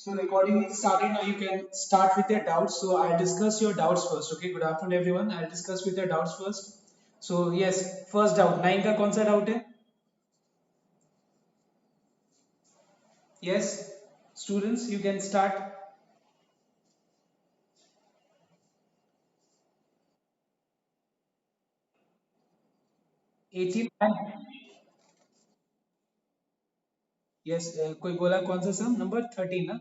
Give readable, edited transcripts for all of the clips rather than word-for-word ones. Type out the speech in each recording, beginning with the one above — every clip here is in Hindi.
So recording is started now. You can start with your doubts. So I'll discuss your doubts first. Okay. Good afternoon, everyone. I'll discuss with your doubts first. So yes, first doubt. 9 का कौन सा doubt है? Yes, students, you can start. 18. Yes, कोई बोला कौन सा सम नंबर 13 ना?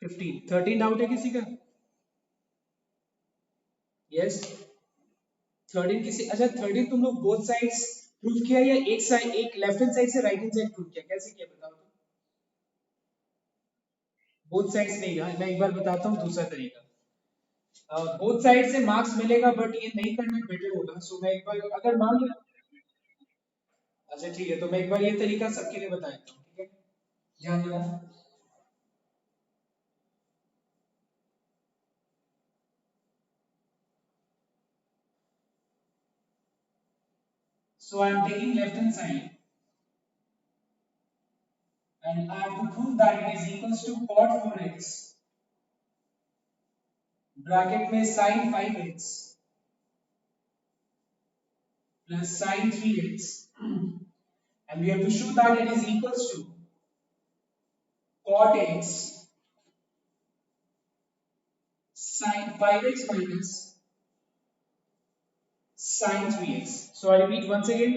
15. 13 डाउट है किसी का? यस. 13 किसी अच्छा 13 तुम लोग बोथ साइड्स प्रूव किया या एक साइड एक लेफ्ट हैंड साइड से राइट हैंड साइड प्रूव किया कैसे किया बताओ तो. बोथ साइड्स नहीं है मैं एक बार बताता हूँ दूसरा तरीका. बोथ साइड से मार्क्स मिलेगा बट ये नहीं करना बेटर होगा. सो मैं एक बार अगर मान लो. अच्छा ठीक है तो मैं एक बार ये तरीका सबके लिए बता देता हूँ. ठीक है ध्यान देना. So I am taking left hand side and I have to prove that it is equals to cot 4x bracket में sin 5x plus sin 3x and we have to show that it is equals to cot x sin 5x minus sin 3x. So I repeat once again.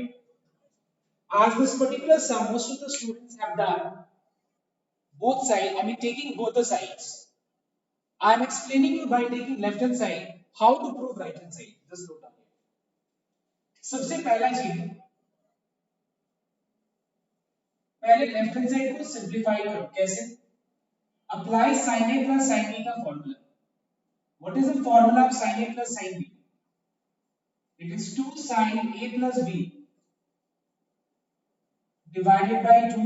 As this particular sum, most of the students have done both sides. I mean, taking both the sides. I am explaining you by taking left hand side how to prove right hand side. Just note down. सबसे पहला चीज पहले लेफ्ट हैंड साइड को सिंप्लीफाई करो. कैसे? Apply sin a plus sin b का formula. What is the formula of sin a plus sin b? It is 2 sin a plus b divided by 2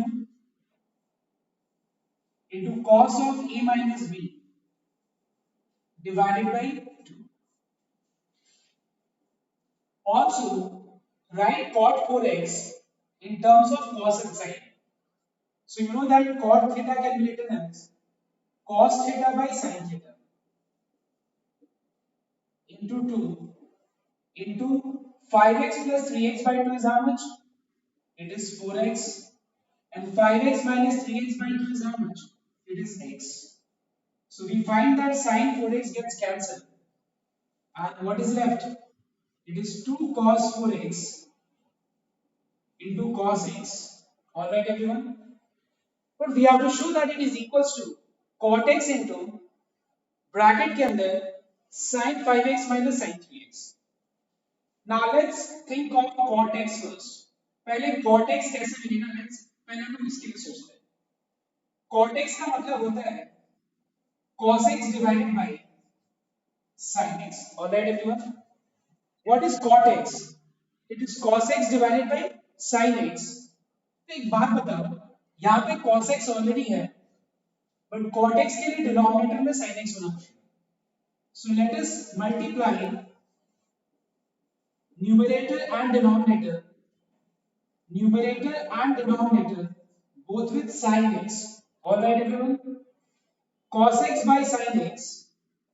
into cos of a minus b divided by 2. Also, write cot 4x in terms of cos and sin. So you know that cot theta can be written as cos theta by sin theta into 2 into 5x plus 3x by 2 is how much? It is 4x. And 5x minus 3x by 2 is how much? It is x. So we find that sin 4x gets cancelled. And what is left? It is 2 cos 4x into cos x. Alright everyone? But we have to show that it is equals to cot x into bracket के अंदर sin 5x minus sin 3x. Now let's think of cot x first. पहले cot x कैसे मिलेगा? Let's पहले हम इसके लिए सोचते हैं. Cot x का मतलब होता है cos x divided by sin x. Alright everyone? What is cot x? It is cos x divided by sin x. तो एक बात बताओ, यहाँ पे cos x ऑलरेडी है, but cot x के लिए डिनोमिनेटर में sin x होना पड़ेगा. So let us multiply numerator and denominator both with sin x. Alright everyone? Cos x by sin x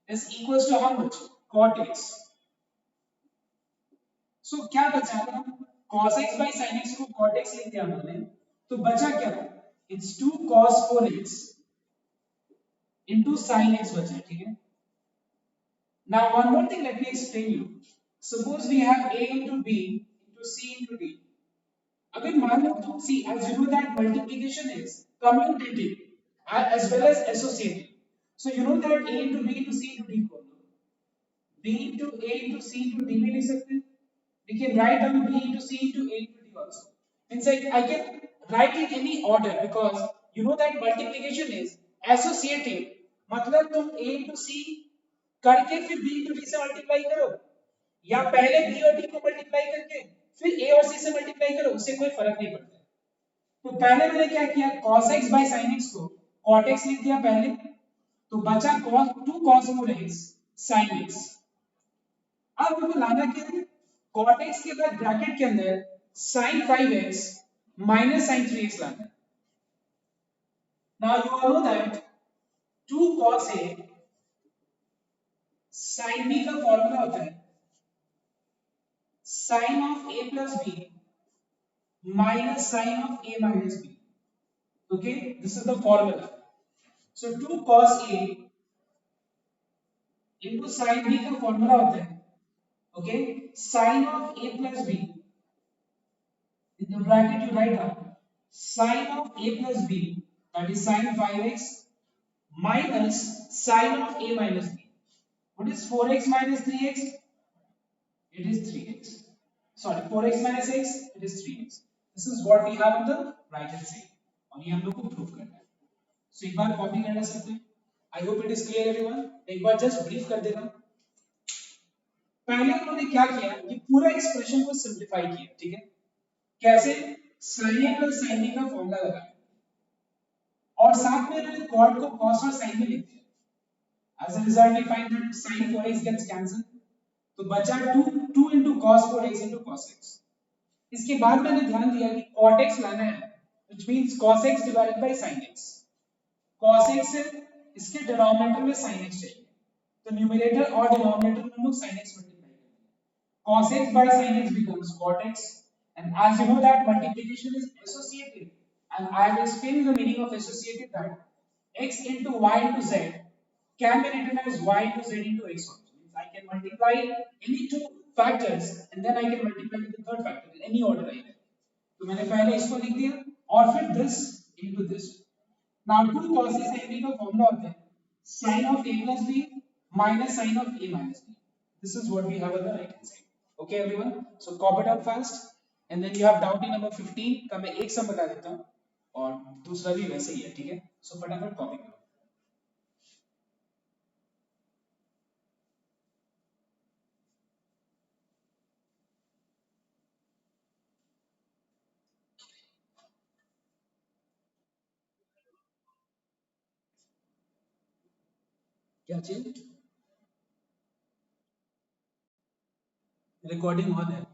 is equals to how much? Cot x. So क्या बचा था? Cos x by sin x को cot x लिख दिया हमने, तो बचा क्या? It's 2 cos 4x into sin x बचा. ठीक है. Now one more thing, let me explain you. Suppose we have a into b into c into d. अगर मान लो तो see as you know that multiplication is commutative as well as associative. So you know that a into b into c into d को b into a into c into d भी लिख सकते हैं. We can write down b into c into a into d also. Means like I can write in any order because you know that multiplication is associative. मतलब तुम a into c करके फिर b into d से मल्टीप्लाई करो या पहले b और d को मल्टीप्लाई करके फिर a और c से मल्टीप्लाई करो, उससे कोई फर्क नहीं पड़ता. तो पहले मैंने क्या किया, cos x by sin x को cot x लिख दिया पहले, तो बचा cos 2 cos 4x sin x. अब मुझे लाना क्या है, cot x के बाद ब्रैकेट के अंदर sin 5x minus sin 3x लाना है. Now you all know that 2 cos A sin B का फॉर्मूला होता है sin of A plus B minus sin of A minus B. Okay, this is the formula. So 2 cos A into sin B का फॉर्मूला होता है okay sin of A plus B in the bracket you write down sin of A plus B, that is sin 5x minus sin of A minus B. What is 4x minus 3x? It is 3x. Sorry, 4x minus x, it is 3x. This is what we have on the right hand side. और ये हम लोग को प्रूव करना है. So एक बार कॉपी करना सकते हैं. I hope it is clear everyone. एक बार just brief कर देना. पहले उन्होंने क्या किया कि पूरा एक्सप्रेशन को सिंप्लीफाई किया. ठीक है, कैसे? sin a plus sin b का फॉर्मूला लगाया और साथ में इन्होंने cot को cos और sin में लिख दिया. As a result we find that sin 4x gets cancelled. तो बचा 2 into cos 4x into cos x. इसके बाद मैंने ध्यान दिया कि cot x लाना है, which means cos x divided by sin x. cos x है, इसके डिनोमिनेटर में sin x चाहिए, तो न्यूमरेटर और डिनोमिनेटर में हम लोग sin x मल्टीप्लाई करेंगे. cos x by sin x becomes cot x, and as you know that multiplication is associative, and I have explained the meaning of associative, that x into y into z can be written as y into z into x also. Means I can multiply any two factors and then I can multiply with the third factor in any order either. तो मैंने पहले इसको लिख दिया और फिर this into this. Now 2 cos A sin B का फॉर्मूला होता है sin of A plus B minus sin of A minus B. This is what we have on the right hand side. Okay everyone, so copy it down fast and then you have doubt in number 15 का मैं एक सम बता देता हूँ और दूसरा भी वैसे ही है. ठीक है, so फटाफट कॉपी करो. क्या चीज? रिकॉर्डिंग ऑन है.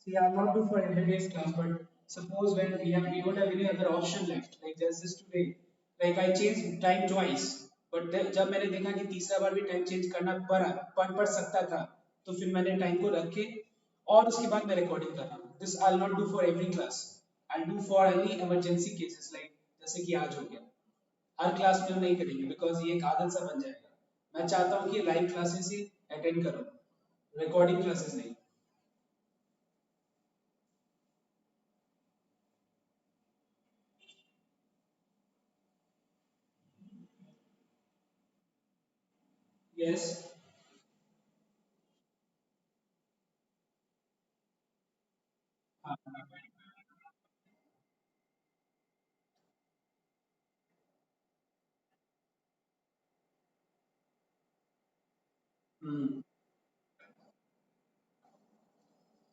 See, I'll not do for every day's class, but suppose when we don't have any other option left, like there's this today, like I changed time twice, but जब मैंने देखा कि तीसरा बार भी टाइम चेंज करना पड़ सकता था, तो फिर मैंने टाइम को रख के और उसके बाद मैं रिकॉर्डिंग कर रहा हूँ. This I not do for every class, I do for any emergency cases, like जैसे कि आज हो गया. हर क्लास में हम नहीं करेंगे बिकॉज ये एक आदत सा बन जाएगा. मैं चाहता हूँ कि लाइव क्लासेस ही अटेंड करो, रिकॉर्डिंग क्लासेस नहीं. यस.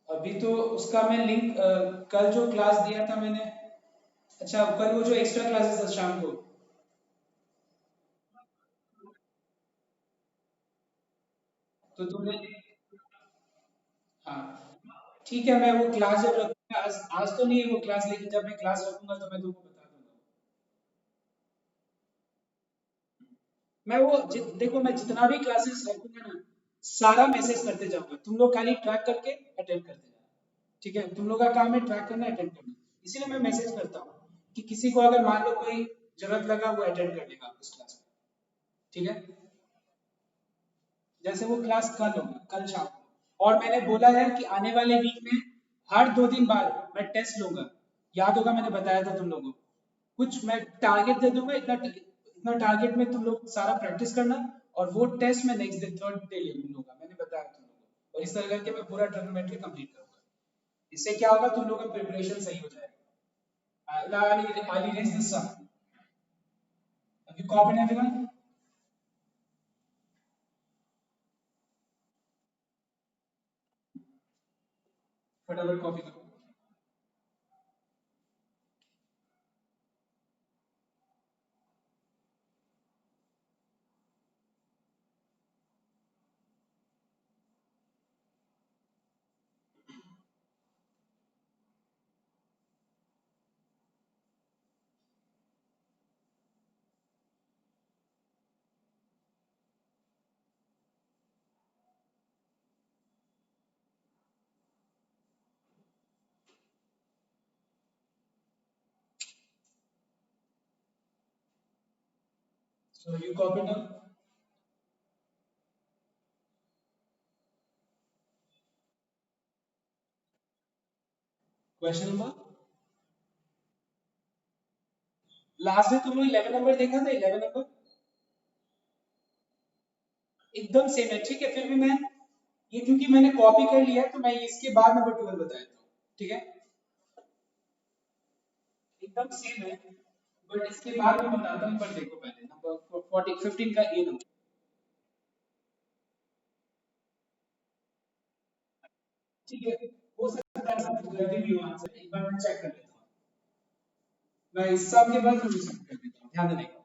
अभी तो उसका मैं लिंक कल जो क्लास दिया था मैंने, अच्छा कल वो जो एक्स्ट्रा क्लासेस था शाम को, तो तुमने, हाँ ठीक है, मैं वो क्लास जब रखूंगा, आज तो नहीं है वो क्लास, लेकिन जब मैं क्लास रखूंगा तो मैं तुमको बता दूंगा. मैं वो देखो मैं जितना भी क्लासेस रखूंगा ना, सारा मैसेज करते जाऊंगा, तुम लोग खाली ट्रैक करके अटेंड करते जाओ. ठीक है, तुम लोग का काम है ट्रैक करना, अटेंड करना, इसीलिए मैं मैसेज करता हूँ कि किसी को अगर मान लो कोई जरूरत लगा वो अटेंड कर लेगा उस क्लास में. ठीक है, जैसे वो क्लास कल होगी, कल शाम को, और मैंने बोला है कि आने वाले वीक में हर 2 दिन बाद मैं टेस्ट लूंगा. याद होगा मैंने बताया था तुम लोगों को, कुछ मैं टारगेट दे दूंगा, इतना इतना टारगेट में तुम लोग सारा प्रैक्टिस करना, और वो टेस्ट मैं नेक्स्ट डे थर्ड डे ले लूंगा, मैंने बताया तुम लोगों को, और इस तरह करके मैं पूरा ट्रिग्नोमेट्री कंप्लीट करूंगा. इससे क्या होगा, तुम लोगों का प्रिपरेशन सही हो जाएगा. Ali raise this up. Have you copied everyone? फटाफट कॉपी करो. So you copy down. Question number last में तुम लोग 11 नंबर देखा था 11 नंबर एकदम सेम है ठीक है फिर भी मैं ये क्योंकि मैंने कॉपी कर लिया है तो मैं इसके बाद नंबर 12 बता देता हूँ ठीक है एकदम सेम है बट इसके बाद मैं बताता हूँ पर देखो पहले नंबर 40 15 का ए नंबर ठीक है हो सकता है सब गलती भी हो आंसर एक बार मैं चेक कर लेता हूँ मैं इस सब के बाद फिर सबमिट कर देता हूँ ध्यान देने का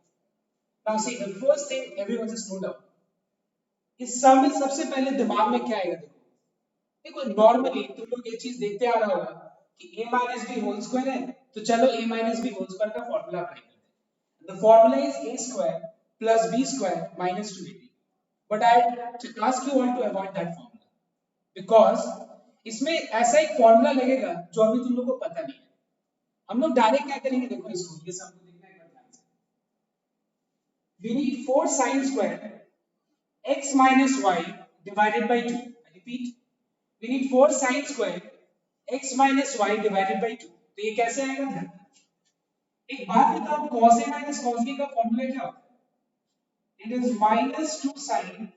now see the first thing everyone just note down इस सब में सबसे पहले दिमाग में क्या आएगा देखो नॉर्मली तुम लोग ये चीज देखते आ रहा होगा कि a minus b whole square है तो चलो a minus b whole square का फॉर्मूला अप्लाई करते हैं the formula is a square plus b square minus 2ab but I ask you all to avoid that formula because इसमें ऐसा एक फॉर्मूला लगेगा जो अभी तुम लोग को पता नहीं है हम लोग डायरेक्ट क्या करेंगे देखो इसको ये सब देखना है एक बार ध्यान से we need 4 sin square x minus y divided by 2 I repeat we need 4 sin square x minus y divided by 2 तो ये कैसे आएगा ध्यान एक बात बताओ cos a minus cos b का फॉर्मूला क्या होता है it is minus 2 sin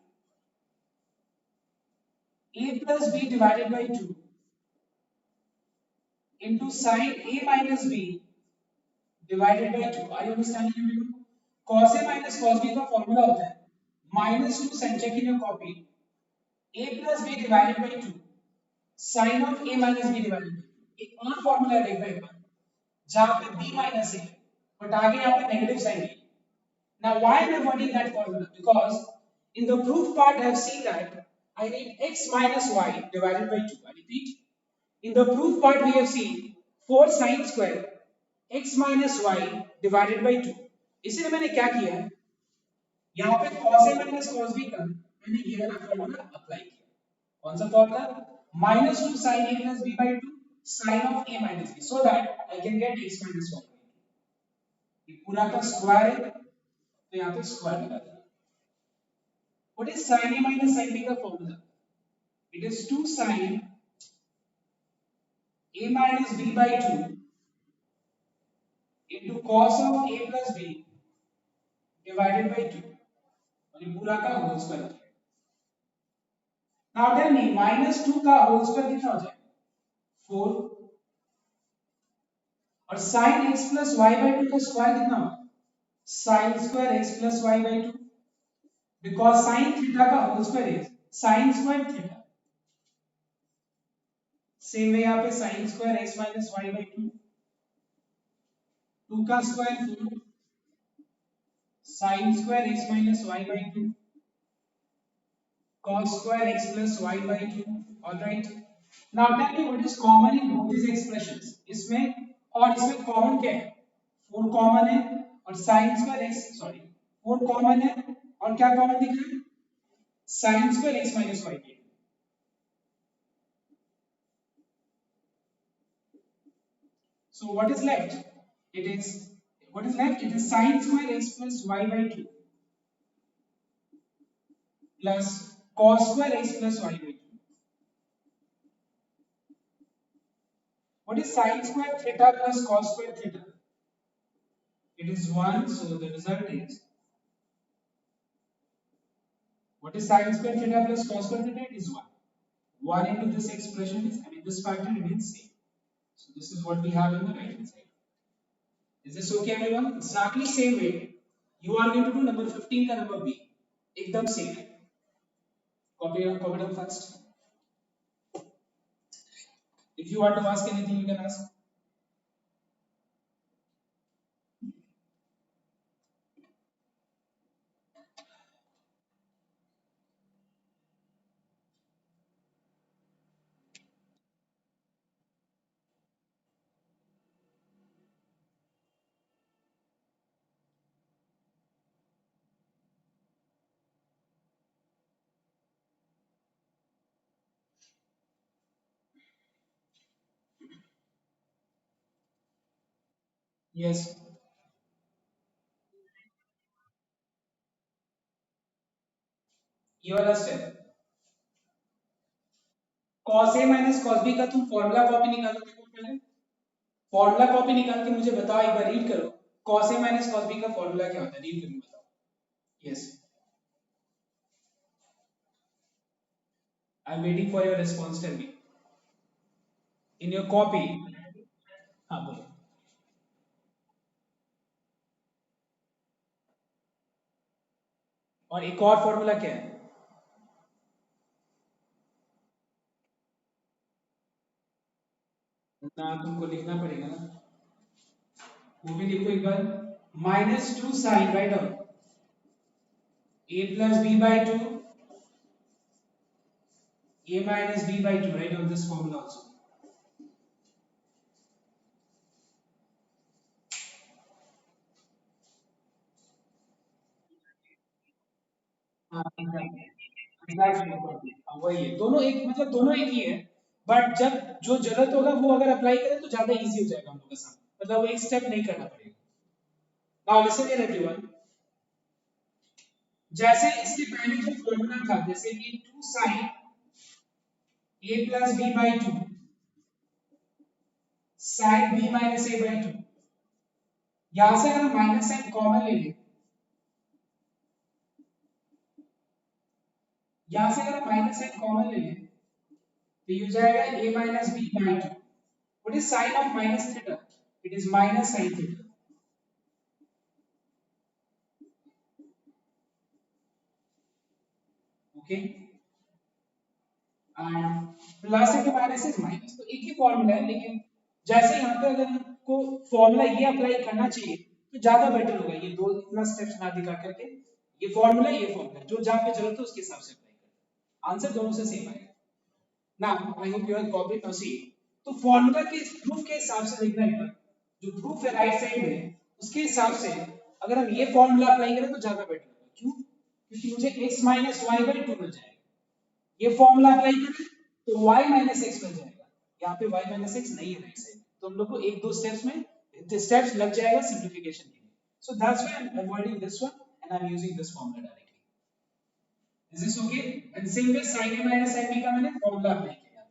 a plus b divided by 2 into sin a minus b divided by 2 are you understanding everyone cos a minus cos b का फॉर्मूला होता है minus 2 sin check in your copy a plus b divided by 2 sin of a minus b divided by 2 एक और फॉर्मूला देखना एक बार जहां पे b minus a बट आगे यहाँ पे नेगेटिव साइन है now why am I wanting that formula because in the proof part I have seen that I need x minus y divided by 2 I repeat in the proof part we have seen 4 sin square x minus y divided by 2 इसलिए मैंने क्या किया है यहाँ पे cos a minus cos b का मैंने ये वाला फॉर्मूला अप्लाई किया कौन सा formula minus 2 sin a plus b by 2 sin of a minus b so that I can get x minus y ये पूरा का स्क्वायर है तो यहाँ पे स्क्वायर लगा देना what is sin a minus sin b का formula it is 2 sin a minus b by 2 into cos of a plus b divided by 2 और ये पूरा का whole square now tell me minus 2 का होल स्क्वायर कितना हो जाएगा 4 और sin x plus y by 2 का स्क्वायर कितना होगा sin square x plus y by 2 because sin theta का whole square is sin square theta same है यहाँ पे sin square x minus y by 2 2 का square 4 sin square x minus y by 2 cos square x plus y by 2 all right now tell me what is common in both these expressions इसमें और इसमें कॉमन क्या है 4 कॉमन है और sin square x sorry 4 common है और क्या कॉमन दिख रहा है sin square x minus y by 2 so what is left it is what is left it is sin square x plus y by 2 plus cos square x plus y by 2 what is sin square theta plus cos square theta it is 1 so the result is what is sin square theta plus cos square theta it is 1 1 into this expression is I mean this factor remains same so this is what we have in the right hand side is this okay everyone exactly same way you are going to do number 15 ka number b ekdam same है copy down first if you want to ask anything you can ask yes ये वाला step cos a minus cos b का तुम फॉर्मूला कॉपी निकालो, देखो पहले फॉर्मूला कॉपी निकाल के मुझे बताओ, एक बार रीड करो cos a minus cos b का फॉर्मूला क्या होता है, रीड करके बताओ। Yes, I am waiting for your response, tell me in your copy. हाँ बोलो। और एक और फॉर्मूला क्या है? ना तुमको लिखना पड़ेगा ना, वो भी लिखो एक बार। -2 sine, write down a plus b by 2, a minus b by 2, write down this formula also। हाँ एग्जैक्टली, वही है, दोनों एक, मतलब दोनों एक ही है, बट जब जो जरूरत होगा वो अगर अप्लाई करें तो ज्यादा इजी हो जाएगा हम लोग का सामने, मतलब वो एक स्टेप नहीं करना पड़ेगा। नाउ लिसन हियर एवरीवन, जैसे इसके पहले जो फॉर्मूला था, जैसे कि 2 sin a plus b by 2 sin b minus a by 2, यहां से अगर हम माइनस साइन कॉमन ले लें, यहां से अगर हम माइनस साइन कॉमन ले लें तो ये हो जाएगा a minus b by 2। What is sine of minus theta? It is minus sine theta, okay. And plus into minus is minus, तो एक ही फॉर्मूला है, लेकिन जैसे यहाँ पे अगर हमको फॉर्मूला ये अप्लाई करना चाहिए तो ज्यादा बेटर होगा, ये दो इतना स्टेप्स ना दिखा करके ये फॉर्मूला जो जहाँ पे जरूरत है उसके हिसाब से अप्लाई करें, आंसर दोनों से सेम आएगा। Now I hope you have copied, now see, तो फॉर्मूला के प्रूफ के हिसाब से देखना है, जो प्रूफ है राइट साइड में उसके हिसाब से अगर हम ये फॉर्मूला अप्लाई करें तो ज्यादा बेटर होगा। क्यों? क्योंकि मुझे x माइनस वाई बाई 2 मिल जाएगा, ये फॉर्मूला अप्लाई करें तो y माइनस एक्स मिल जाएगा, यहाँ पे y माइनस एक्स नहीं है राइट साइड, तो हम लोग को एक दो स्टेप्स में स्टेप्स लग जाएगा सिंप्लीफिकेशन के लिए। So that's why I am avoiding this one and I am using this formula directly. Is this okay? And same way sin a minus sin b का मैंने फॉर्मूला अप्लाई किया,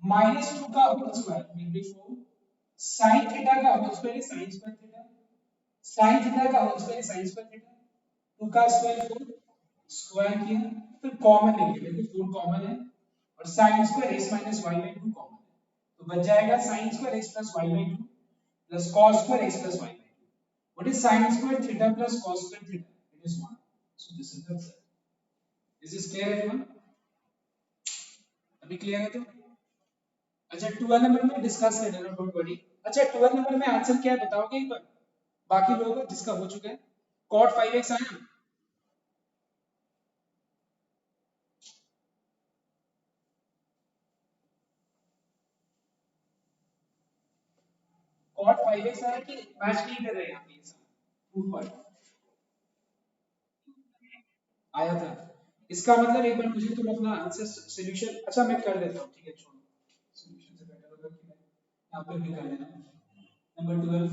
-2 का whole square will be 4 sin theta का होल स्क्वायर है sin square theta, sin theta का होल स्क्वायर है sin स्क्वायर थीटा, 2 का स्क्वायर 4 स्क्वायर किया, फिर कॉमन ले लिया, देखो 4 कॉमन है और sin square x minus y by 2 common है, तो बच जाएगा sin square x plus y by 2 plus cos square x plus y by 2। What is sin square theta plus cos square theta? It is 1। So this is the answer. This is clear everyone? अभी क्लियर है तो अच्छा 12 नंबर में डिस्कस कर लेना, डोंट वरी। अच्छा 12 नंबर में आंसर क्या है बताओगे एक बार, बाकी लोगों का जिसका हो चुका है? cot 5x आया? cot 5x आया कि मैच नहीं कर रहे हैं आप? ये सब प्रूफ पर आया था, इसका मतलब एक बार मुझे तुम अपना आंसर सॉल्यूशन, अच्छा मैं कर देता हूं, ठीक है छोड़ो, सॉल्यूशन से बेटर होगा कि मैं यहां पे भी कर लेना। Number 12,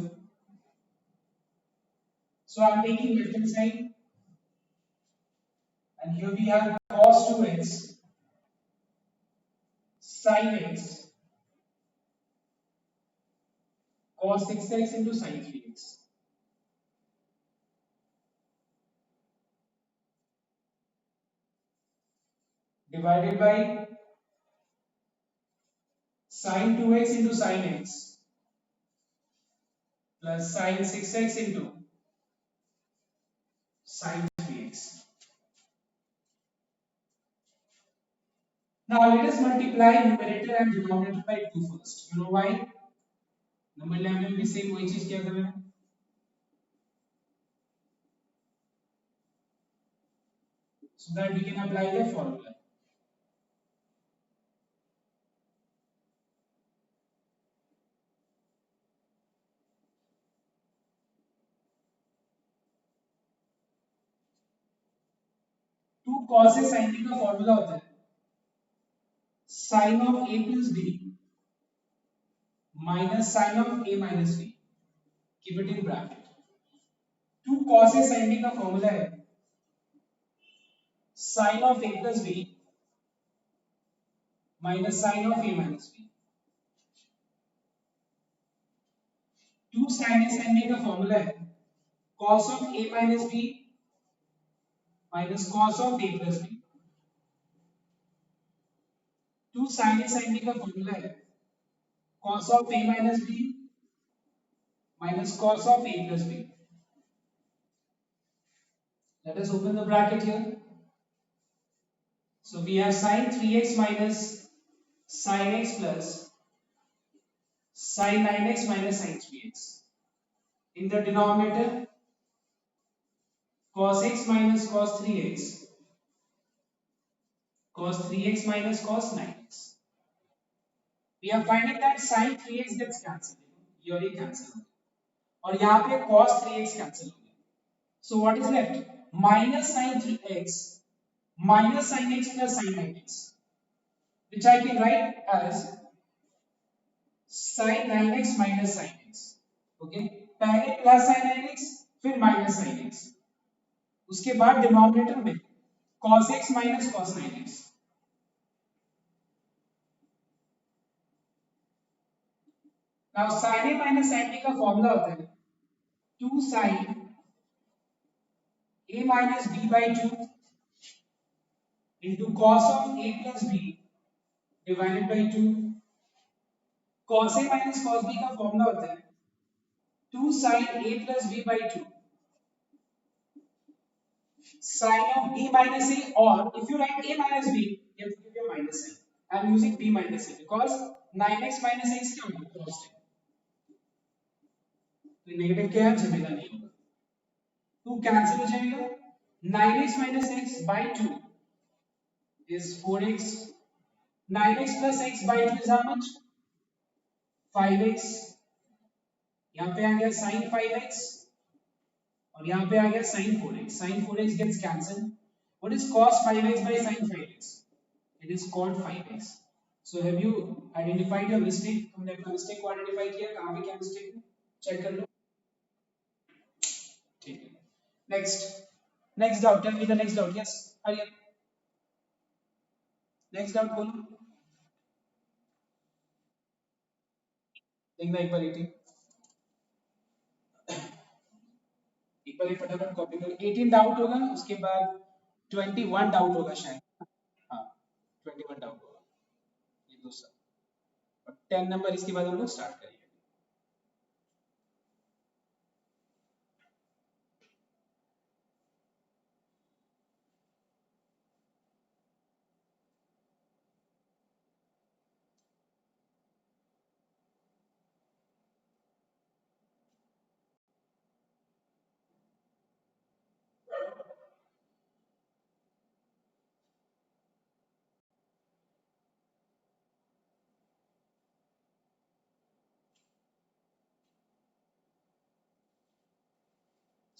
so I'm taking left hand side and here we have cos 2x sin x cos 6x into sin 3x divided by sin 2x into sin x plus sin 6x into sin 3x. Now let us multiply numerator and denominator by 2 first. You know why? Number 11 में भी सेम वही चीज किया था मैंने, so that we can apply the formula. Two cos a sin b का फॉर्मूला होता है sin of a plus b minus sin of a minus b, keep it in bracket। Two cos a sin b का फॉर्मूला है sine of a plus b minus sine of a minus b. 2 sin a sin b का फॉर्मूला है cos of a minus b minus cos of a plus b। 2 sin a sin b का फॉर्मूला है cos of a minus b minus cos of a plus b. Let us open the bracket here. So we have sin 3x minus sin x plus sin 9x minus sin 3x. In the denominator, cos x minus cos 3x, cos 3x minus cos 9x. We are finding that sin 3x gets cancelled. Here ये cancel हो गया और यहाँ पे cos 3x cancel हो गया. So what is left? Minus sin 3x minus sin x plus sin 9x, which I can write as sin 9x minus sin x. Okay, पहले प्लस sin 9x फिर माइनस sin x, उसके बाद डिनोमिनेटर में cos x minus cos 9x. Now sin a minus sin b का फॉर्मूला होता है 2 sin a minus b by 2 into cos of a plus b divided by 2. cos a minus cos b का फॉर्मूला होता है 2 sin a plus b by 2 sin of b minus a, or if you write a minus b you have to give a minus sign. I am using b minus a because 9x minus x क्या होगा constant, तो नेगेटिव क्या है झमेला नहीं होगा, 2 कैंसिल हो जाएगा. 9x minus x by 2 is 4x. 9x plus x by 2 is how much? 5x. यहाँ पे आ गया sin 5x और यहाँ पे आ गया sin 4x. sin 4x gets cancelled. What is cos 5x by sin 5x? It is cot 5x. So have you identified your mistake? तुमने अपना mistake को identify किया, कहाँ पे क्या mistake है चेक कर लो. ठीक है. Next doubt. Tell me the next doubt. Yes, hurry up. Next doubt बोलो. देखना एक बार एक बार फटाफट कॉपी करो. 18 डाउट होगा, उसके बाद 21 डाउट होगा शायद. हाँ 21 डाउट होगा ये दूसरा, और 10 नंबर इसके बाद हम लोग स्टार्ट करेंगे.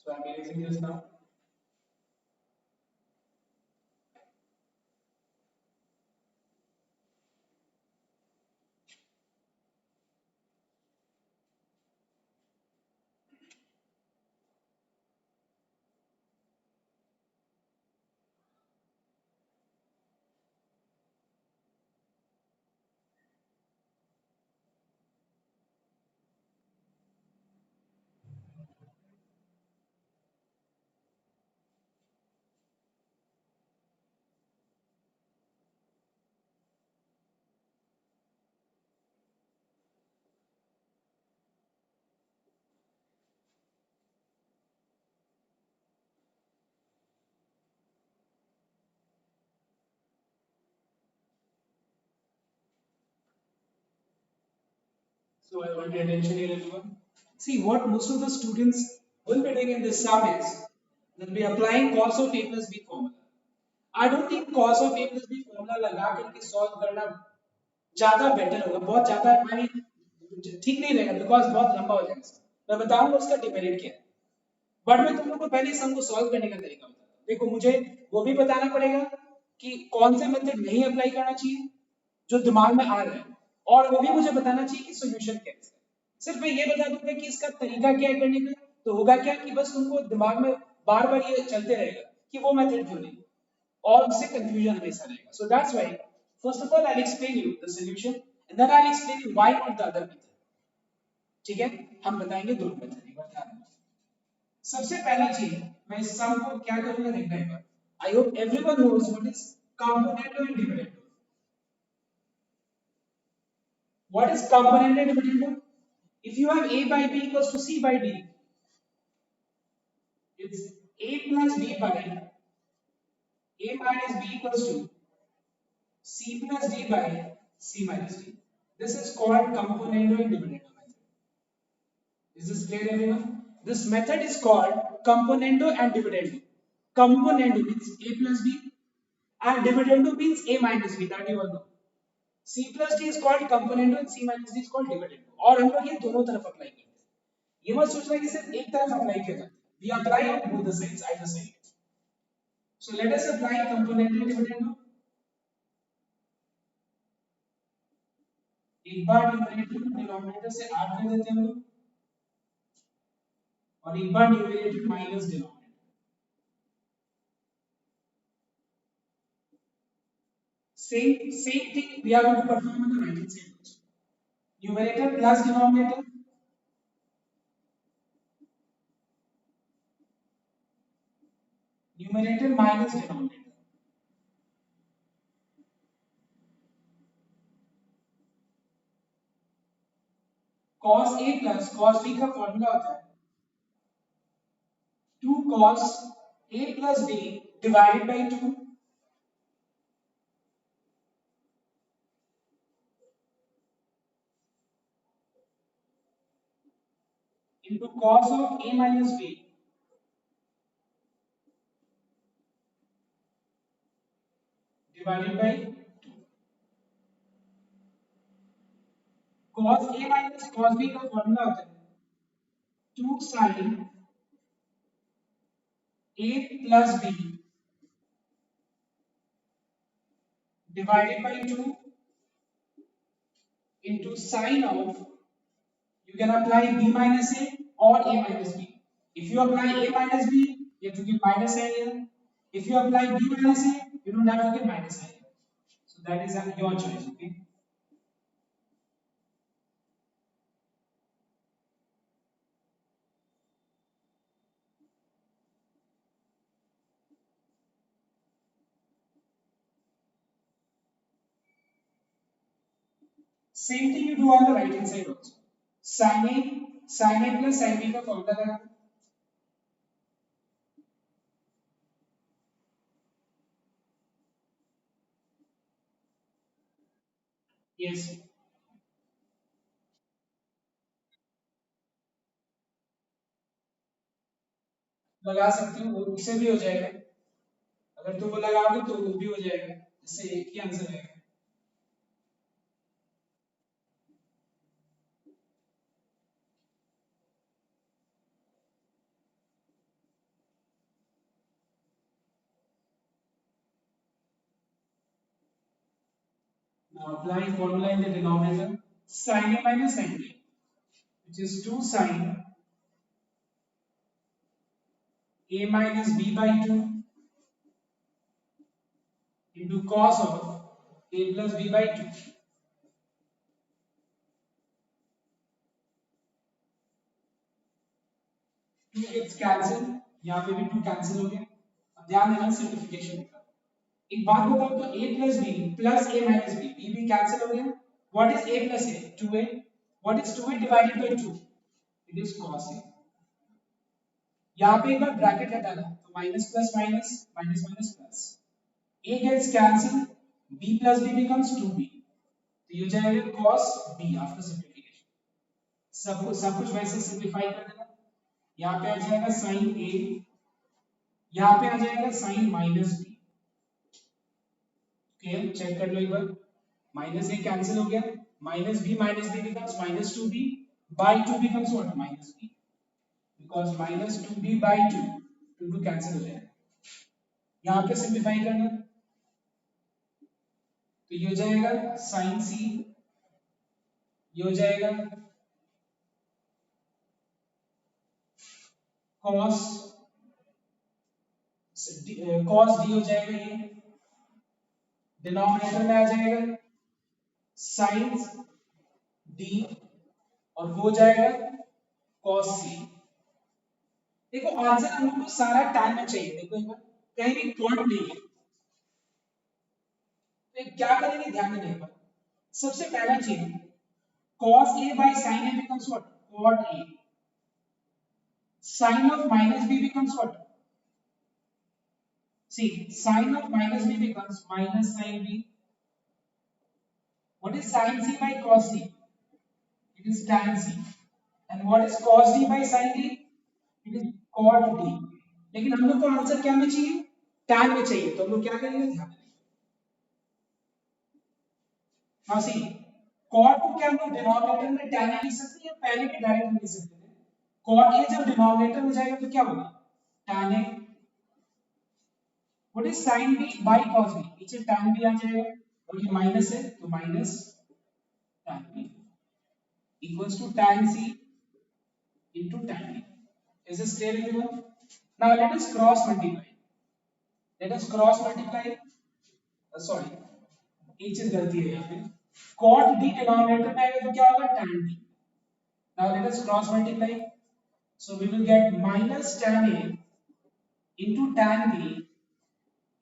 So I'm erasing this now. So I want your attention here everyone. See, what most of the students will be doing in this sum is they'll be applying cos of a plus b formula. I don't think cos of a plus b formula लगा करके solve करना ज्यादा बेटर होगा, बहुत ज्यादा I mean ठीक नहीं रहेगा because बहुत लंबा हो जाएगा. मैं बताऊंगा उसका डिमेरिट क्या है, बट मैं तुम लोग को पहले सम को सॉल्व करने का तरीका बताता हूँ. देखो मुझे वो भी बताना पड़ेगा कि कौन से मेथड नहीं अप्लाई करना चाहिए जो दिमाग में आ रहा है, और वो भी मुझे बताना चाहिए कि सॉल्यूशन क्या है. सिर्फ मैं ये बता दूंगा कि इसका तरीका क्या है करने का, तो होगा क्या कि बस तुमको दिमाग में बार बार ये चलते रहेगा कि वो मेथड क्यों नहीं, और उससे कंफ्यूजन हमेशा रहेगा. So that's why first of all I'll explain you the solution and then I'll explain you why not the other method. ठीक है, हम बताएंगे दोनों मेथड. एक बार ध्यान रखना. सबसे पहला चीज मैं इस सम को क्या करूंगा देखना एक बार. I hope everyone knows what is componendo and dividendo. What is componendo and dividendo? If you have a by b equals to c by d, it's a plus b by a minus b equals to c plus d by c minus d. This is called componendo and dividendo method. Is this clear everyone? This method is called componendo and dividendo. Componendo means a plus b and dividendo means a minus b, that you all know. C plus d is called componendo and c minus d is called dividendo. और हम लोग ये दोनों तरफ अप्लाई करते हैं. ये मत सोचना कि सिर्फ एक तरफ अप्लाई किया जाता है. We apply on both the sides, either side. So let us apply componendo and dividendo. एक बार न्यूमरेटर डिनोमिनेटर से ऐड कर देते हैं हम लोग और एक बार numerator minus denominator. Same thing we are going to perform on the right hand side also. Numerator plus denominator. Numerator minus denominator. Cos a plus cos b का फॉर्मूला होता है 2 cos a plus b divided by 2 into cos of a minus b divided by 2. Cos a minus cos b का फॉर्मूला होता है 2 sin a plus b divided by 2 into sin of, you can apply b minus a or a minus b. If you apply a minus b, you have to give minus a here. If you apply b minus a, you don't have to give minus a here. So that is your choice. Okay. Same thing you do on the right hand side also. Sin a plus sin b का फॉर्मूला लगा. Yes. लगा सकते हो, उससे भी हो जाएगा. अगर तुम वो लगाओगे तो वो भी हो जाएगा. इससे एक ही आंसर आएगा. Now apply formula in the denominator. Sin a minus sin b, which is 2 sin a minus b by 2 into cos of a plus b by 2. 2 gets cancelled. यहाँ पे भी 2 कैंसिल हो गया. अब ध्यान देना सिंप्लीफिकेशन का. एक बात बताओ तो a plus b plus a minus b, b भी कैंसिल हो गया. What is a plus a? 2a. What is 2a divided by 2? It is cos a. यहाँ पे एक बार ब्रैकेट हटाना तो minus plus minus minus minus plus. a gets cancelled, b plus b becomes 2b. तो ये जाएगा cos b after simplification. सब कुछ वैसे सिंप्लीफाई कर देना. यहाँ पे आ जाएगा sin a, यहाँ पे आ जाएगा sin minus b. Okay check कर लो एक बार. माइनस a कैंसिल हो गया. Minus b becomes minus 2b by 2 becomes what? Minus b. Because minus 2b by 2 2 cancel हो जाएगा. यहाँ पे सिंप्लीफाई करना तो ये हो जाएगा sin c, ये हो जाएगा cos कॉस डी हो जाएगा, ये डिनोमिनेटर में आ जाएगा साइन डी, और वो जाएगा कॉस सी। देखो आंसर हम लोग को सारा tan में चाहिए, देखो एक बार कहीं भी कॉट नहीं है, तो क्या करेंगे ध्यान देने पर। सबसे पहला चीज cos a by sin a becomes what, cot a, sin of minus b becomes what, see sin of minus b becomes minus sin b. What is sin c by cos c, it is tan c, and what is cos d by sin d, it is cot d। लेकिन हम लोग को आंसर क्या में चाहिए, tan में चाहिए, तो हम लोग क्या करेंगे ध्यान दें। हाँ सी cot को क्या हम लोग डिनोमिनेटर में tan लिख सकते हैं या पहले भी डायरेक्ट लिख सकते हैं। cot a जब डिनोमिनेटर में जाएगा तो क्या होगा tan a। What is sin b by cos b, पीछे tan b आ जाएगा और ये माइनस है तो minus tan b equals to tan c into tan b। Is this clear everyone? Now let us cross multiply, let us cross multiply, sorry एक चीज गलती है यहाँ पे, cot d डिनोमिनेटर में आएगा तो क्या होगा tan d। Now let us cross multiply, so we will get minus tan a into tan b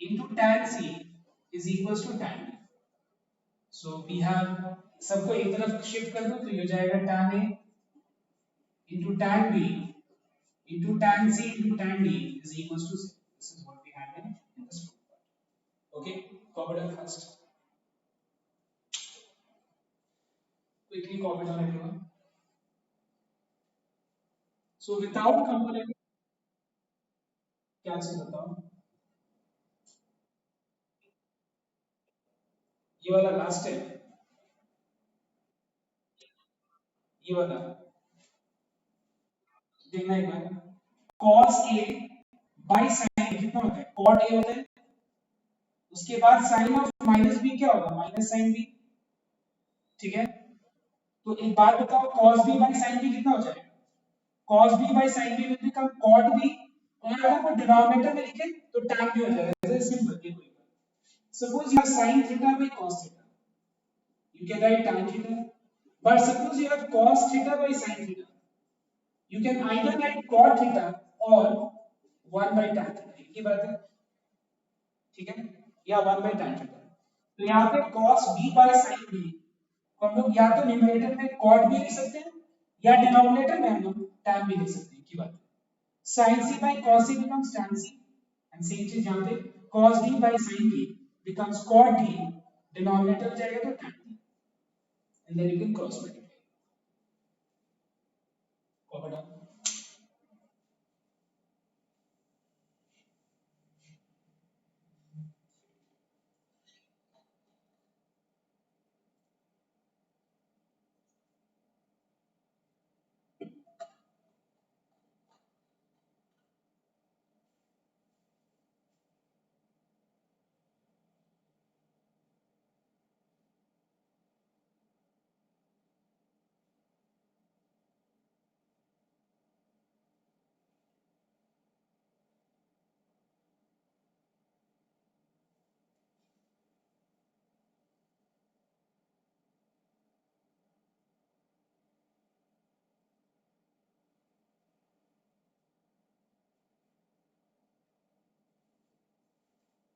into tan c is equals to tan b। So we have सबको एक तरफ शिफ्ट कर दो तो ये हो जाएगा tan a into tan b into tan c into tan d is equals to 0। This is what we have in this part. Okay, copy down first, quickly copy down everyone। So without component, क्या चीज बताओ, ये वाला लास्ट है, ये वाला देखना एक बार, cos a by sin a कितना होता है, cot a होता है, उसके बाद sin ऑफ माइनस b क्या होगा, माइनस sin b। ठीक है, तो एक बात बताओ cos b by sin b कितना हो जाएगा, cos b by sin b will become cot b, और अगर वो डिनोमिनेटर में लिखे तो tan b हो जाएगा। This is simple. ये कोई suppose you have sin theta by cos theta, you can write tan theta, but suppose you have cos theta by sin theta, you can either write cot theta or 1 by tan theta, एक ही बात है। ठीक है, या 1 by tan theta। तो यहाँ पे cos b by sin b को हम लोग या तो न्यूमरेटर में cot भी लिख सकते हैं या डिनोमिनेटर में हम लोग tan भी लिख सकते हैं, की बात है। sin c by cos c becomes tan c, and same चीज यहाँ पे cos d by sin d becomes cot d, denominator जाएगा तो tan d, and then you can cross multiply। Copy down।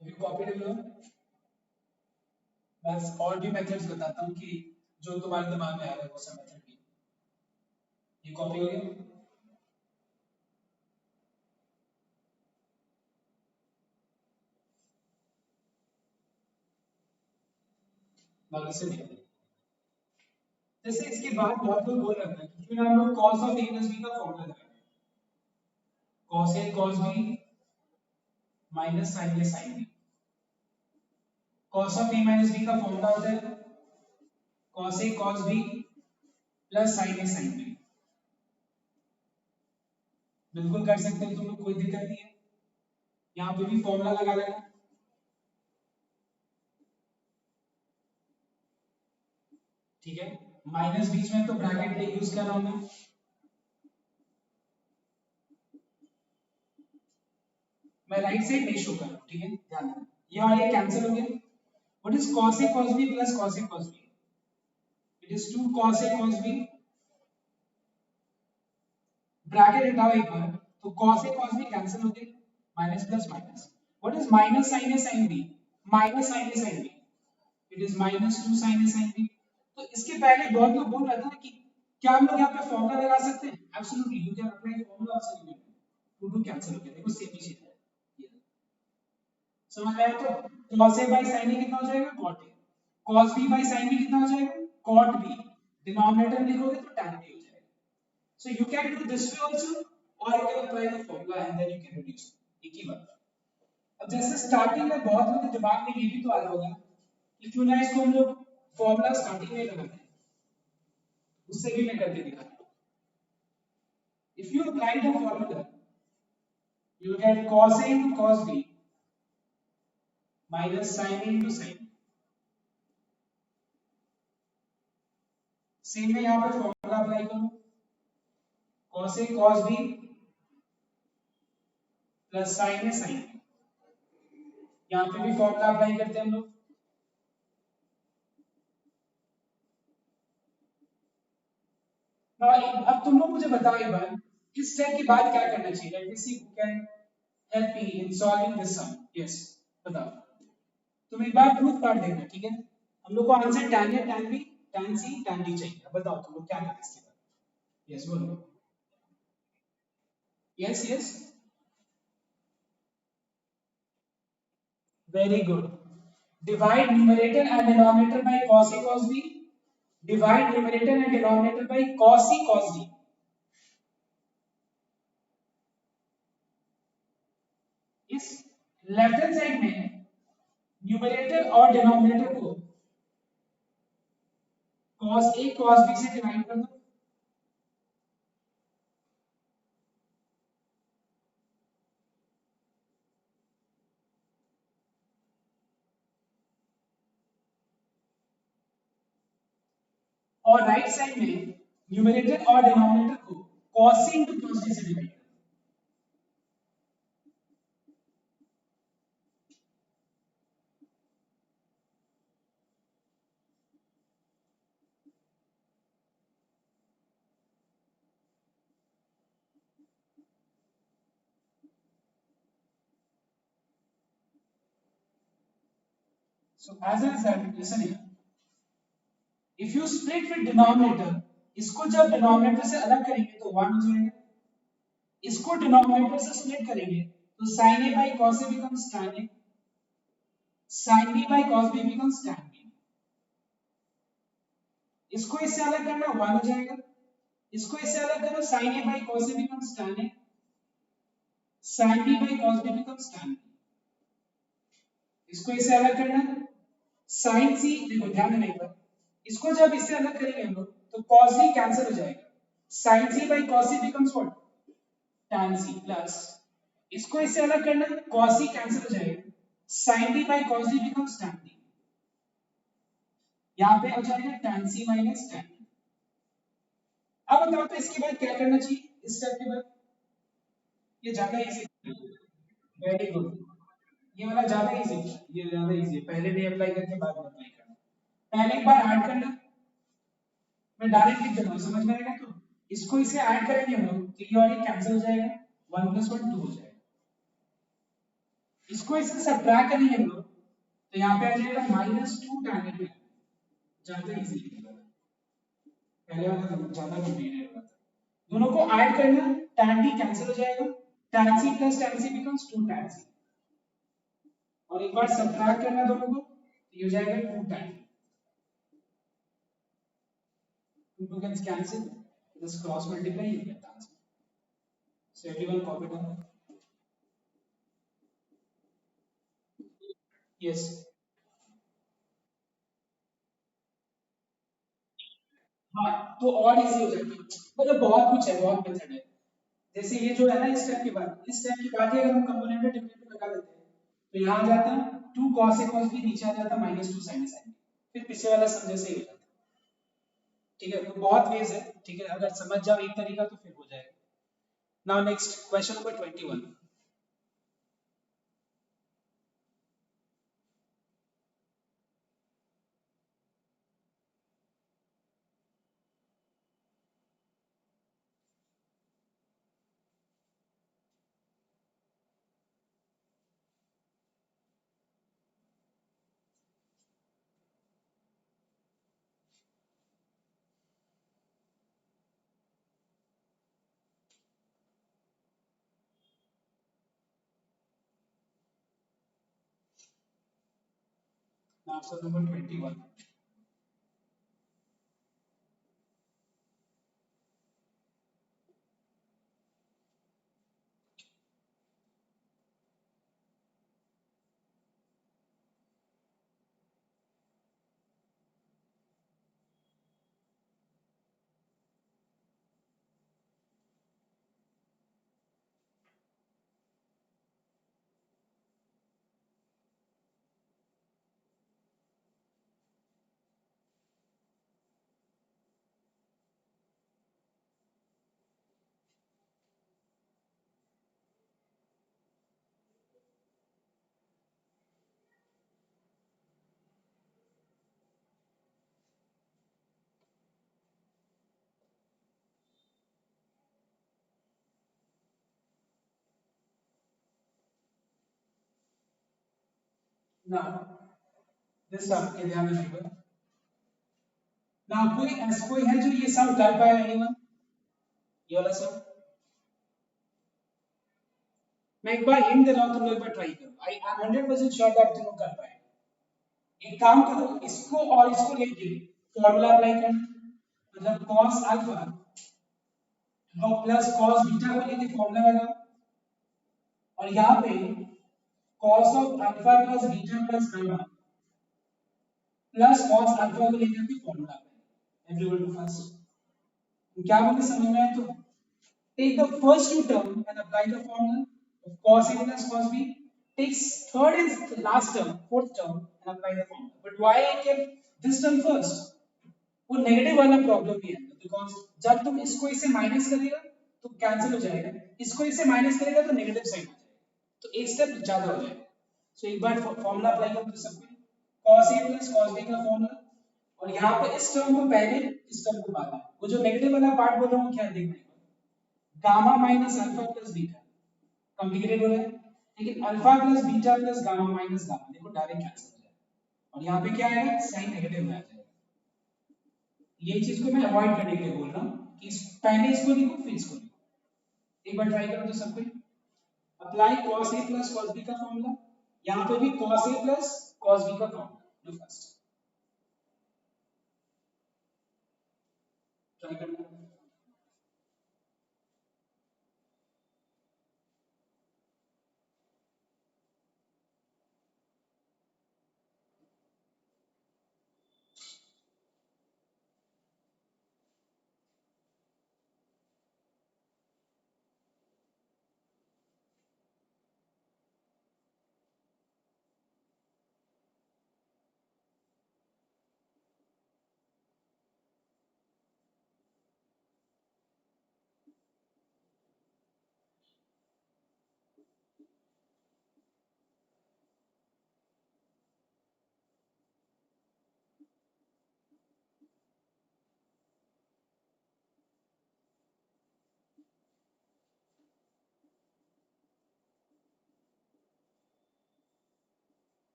अभी कॉपी कर लो, बस और भी मेथड्स बताता हूँ कि जो तुम्हारे दिमाग में आ रहा है वो सब मेथड भी। ये कॉपी हो गया, बाकी से नहीं। जैसे इसके बाद बहुत लोग बोल रहे हैं कि क्यों ना हम लोग cos of a plus b का फॉर्मूला लगाएं, cos a cos b minus sin a sin b। cos of a minus b का फॉर्मूला होता है cos a cos b plus sin a sin b। बिल्कुल कर सकते हो तुम लोग, कोई दिक्कत नहीं है, यहाँ पे भी फॉर्मूला लगा लेना। ठीक है, माइनस बीच में तो ब्रैकेट ले यूज कर रहा हूं मैं राइट साइड नहीं शो कर रहा हूँ, ठीक है, ध्यान देना। ये और ये कैंसिल हो गया। What is cos a cos b plus cos a cos b? It is 2 cos a cos b। Bracket हटाओ एक बार, तो cos a cos b cancel हो गया, minus plus minus. What is minus sin a sin b? Minus sin a sin b, it is minus 2 sin a sin b। तो इसके पहले बहुत लोग बोल रहे थे ना कि क्या हम लोग यहाँ पे फॉर्मूला लगा सकते हैं? Absolutely you can apply formula also, you can to cancel हो गया, देखो सेम ही चीज है ये। समझ में आया? तो cos a by sin a कितना हो जाएगा? cot a। cos b by sin b कितना हो जाएगा? cot b। डिनोमिनेटर में लिखोगे तो tan b हो जाएगा। So you can do this way also, or you can apply the formula and then you can reduce एक ही बात। अब जैसे स्टार्टिंग में बहुत लोगों के दिमाग में ये भी तो आ रहा होगा कि क्यों ना इसको हम लोग फॉर्मूला स्टार्टिंग में लगा दें, उससे भी मैं करके दिखाता हूँ। If you apply the formula, you will get cos a into cos b minus sin a into sin b। Same में यहाँ पर फॉर्मूला अप्लाई करो, cos a cos b plus sin a sin b। यहाँ पे भी फॉर्मूला अप्लाई करते हैं हम लोग। अब तुम लोग मुझे बताओ एक बार, इस स्टेप के बाद क्या करना चाहिए? Let me see who can help me in solving this sum. Yes, बताओ। तुम एक बार प्रूफ पार्ट देखना, ठीक है? हम लोग को आंसर tan या tan b, tan c, tan d चाहिए। अब बताओ तुम लोग क्या करें इसके बाद? यस बोलो। Yes yes, very good. Divide numerator and denominator by cos a cos b, divide numerator and denominator by cos c cos d। इस लेफ्ट हैंड साइड में न्यूमरेटर और डिनोमिनेटर को cos a cos b से डिवाइड कर दो। और राइट साइड में न्यूमरेटर और डिनोमिनेटर को cos c into cos d से divide. So as a result, listen here. If you split with denominator, इसको जब डिनोमिनेटर से अलग करेंगे तो 1 हो जाएगा। इसको डिनोमिनेटर से स्प्लिट करेंगे तो sin a by cos a becomes tan a, sin b by cos b becomes tan b। इसको इससे अलग करना 1 हो जाएगा। इसको इससे अलग करो, sin a by cos a becomes tan a, sin b by cos b becomes tan b। इसको इससे अलग करना, sin c, देखो ध्यान देना एक बार, इसको जब इससे अलग करेंगे हम लोग तो cos c कैंसिल हो जाएगा, sin c by cos c becomes what? tan c plus इसको इससे अलग करना, cos c कैंसिल हो जाएगा, sin b by cos d becomes tan d। यहाँ पे हो जाएगा tan c minus tan d। अब बताओ तो इसके बाद क्या करना चाहिए? इस स्टेप के बाद ये ज्यादा इजी, वेरी गुड। ये वाला ज्यादा इजी है, ये ज्यादा इजी है, पहले नहीं अप्लाई करके बाद में अप्लाई करना। पहले एक बार ऐड करना, मैं डायरेक्ट लिख देता हूं, समझ में आएगा? तो इसको इसे ऐड करेंगे हम लोग तो ये और ये कैंसिल हो जाएगा, 1 + 1 2 हो जाएगा। इसको इससे सब्ट्रैक्ट करेंगे हम लोग तो यहाँ पे आ जाएगा -2 tan a। ज्यादा इजी है, पहले वाला ज्यादा कॉम्प्लिकेटेड था। दोनों को ऐड करना, tan d कैंसिल हो जाएगा, tan c + tan c becomes 2 tan c, और एक बार सब्ट्रैक्ट करना दोनों को तो ये हो जाएगा 2 tan। 2 gets cancelled, just cross multiply, you get the answer. So everyone copy down. Yes. हाँ, तो और इजी हो जाएगा, मतलब बहुत कुछ है, बहुत मेथड है। जैसे ये जो है ना, इस स्टेप के बाद, इस स्टेप के बाद ही अगर हम कंपोनेंट में डिफरेंट लगा देते हैं तो यहाँ आ जाता है 2 cos a cos b, नीचे आ जाता है -2 sin a sin b, फिर पीछे वाला समझे से ही हो जाता है। ठीक है, तो बहुत वेज है, ठीक है, अगर समझ जाओ एक तरीका तो फिर हो जाएगा। Now next question number 21। Option number 21. Now, this sum के ध्यान में रखिएगा। ना कोई है जो ये सम कर पाया एनीवन? ये वाला सम मैं एक बार हिंट दे रहा हूं, तुम लोग एक बार ट्राई करो। आई एम 100% श्योर दैट तुम लोग कर पाए। एक काम करो, इसको और इसको लेके फॉर्मूला अप्लाई कर, मतलब cos अल्फा और प्लस cos बीटा को लेके फॉर्मूला लगाओ, और यहाँ पे cos of alpha plus beta plus gamma plus cos alpha को लेकर के formula apply. Everyone to first क्या बोलते समझ में आया? तो take the first two term and apply the formula of cos A plus cos B. Takes third and last term, fourth term and apply the formula. But why I kept this term first? वो नेगेटिव वाला प्रॉब्लम भी है, बिकॉज जब तुम इसको इससे माइनस करेगा तो कैंसिल हो जाएगा, इसको इससे माइनस करेगा तो नेगेटिव साइड आ जाएगा, तो एक स्टेप ज्यादा हो जाएगा। सो एक बार फॉर्मूला अप्लाई कर दो सबको, cos A plus cos B का फॉर्मूला, और यहाँ पे इस टर्म को पहले इस टर्म को बाद में, वो जो नेगेटिव वाला पार्ट बोल रहा हूँ क्या देखना है, gamma minus alpha plus beta, complicated हो रहा है, लेकिन alpha plus beta plus gamma minus gamma देखो डायरेक्ट कैंसिल हो जाएगा, और यहाँ पे क्या आएगा साइन नेगेटिव में आ जाएगा। ये चीज को मैं अवॉइड करने के लिए बोल रहा हूँ कि पहले इसको लिखो फिर इसको लिखो। एक बार ट्राई करो तो सबको, apply cos A plus cos B का फॉर्मूला, यहाँ पे भी cos A plus cos B का फॉर्मूला, लो फर्स्ट ट्राई करना।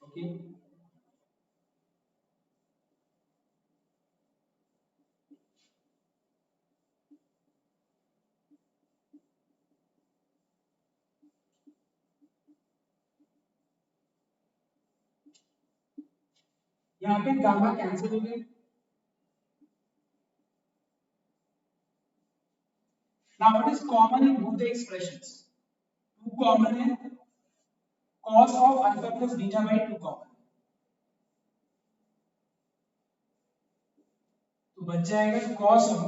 ओके यहाँ पे गामा कैंसिल हो गया। Now what is common in both the expressions? Two common है, cos of alpha plus beta by 2 common, तो बच जाएगा cos of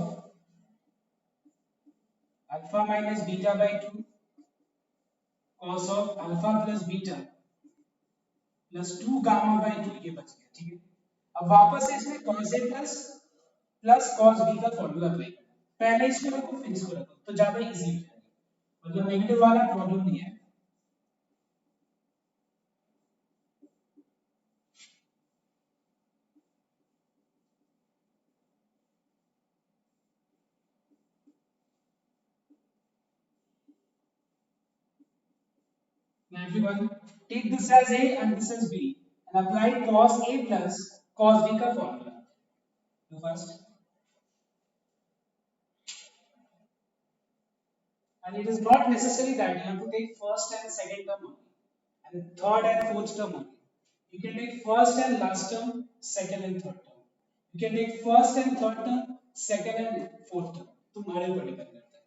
alpha minus beta by 2 cos of alpha plus beta plus 2 gamma by 2, ये बच गया। ठीक है, अब वापस से इसमें cos A plus cos B का फॉर्मूला अप्लाई करना, पहले इसको रखो फिर इसको रखो तो ज्यादा इजी हो जाएगा, मतलब नेगेटिव वाला प्रॉब्लम नहीं है। Now everyone take this as A and this as B and apply cos A plus cos B का formula. Do first, and it is not necessary that you have to take first and second term only and third and fourth term only. You can take first and last term, second and third term. You can take first and third term, second and fourth term. तुम्हारे ऊपर डिपेंड करता है,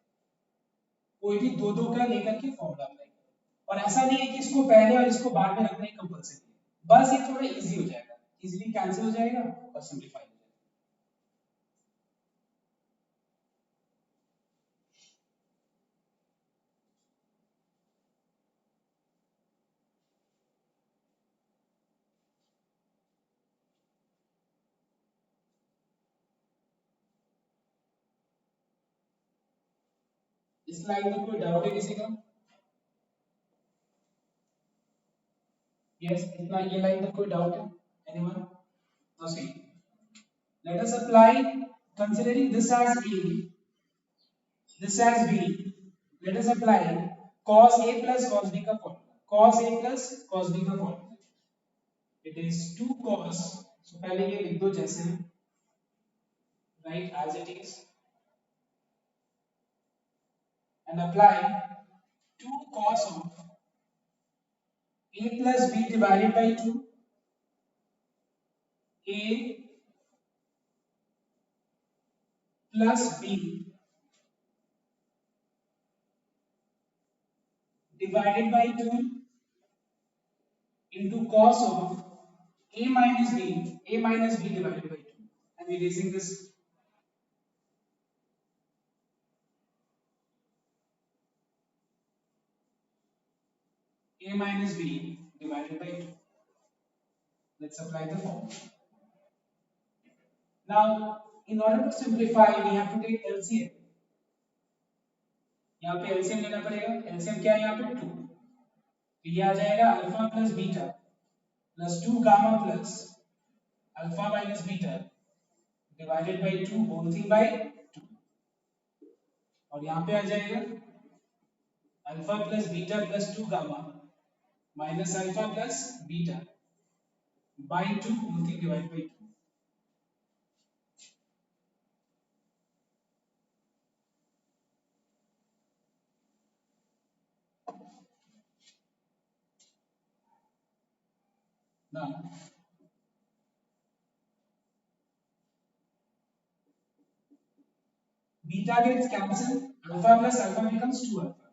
कोई भी दो दो का लेकर के फॉर्मूला अप्लाई करो। और ऐसा नहीं है कि इसको पहले और इसको बाद में रखना ही कंपलसरी है, बस ये थोड़ा इजी हो जाएगा, इजीली कैंसिल हो जाएगा और सिंपलीफाई हो जाएगा। इस लाइन में कोई डाउट है किसी का? यस, इतना ये लाइन में कोई डाउट है? Anyone? No see, let us apply, considering this as a, this as b, let us apply cos a plus cos b का formula, cos a plus cos b का formula, it is 2 cos, so पहले ये लिख दो जैसे है, right as it is, and apply 2 cos of a plus b divided by 2, a plus b divided by 2 into cos of a minus b divided by 2. I'm erasing this. A minus b divided by 2. Let's apply the formula. Now, in order to simplify, we have to take LCM. यहाँ पे LCM लेना पड़ेगा। LCM क्या है यहाँ पे? 2. तो ये आ जाएगा alpha plus beta plus 2 gamma plus alpha minus beta divided by 2 whole thing by 2, और यहाँ पे आ जाएगा alpha plus beta plus 2 gamma minus alpha plus beta by 2 whole thing divided by 2। Now, beta gets cancelled, alpha plus alpha becomes 2 alpha.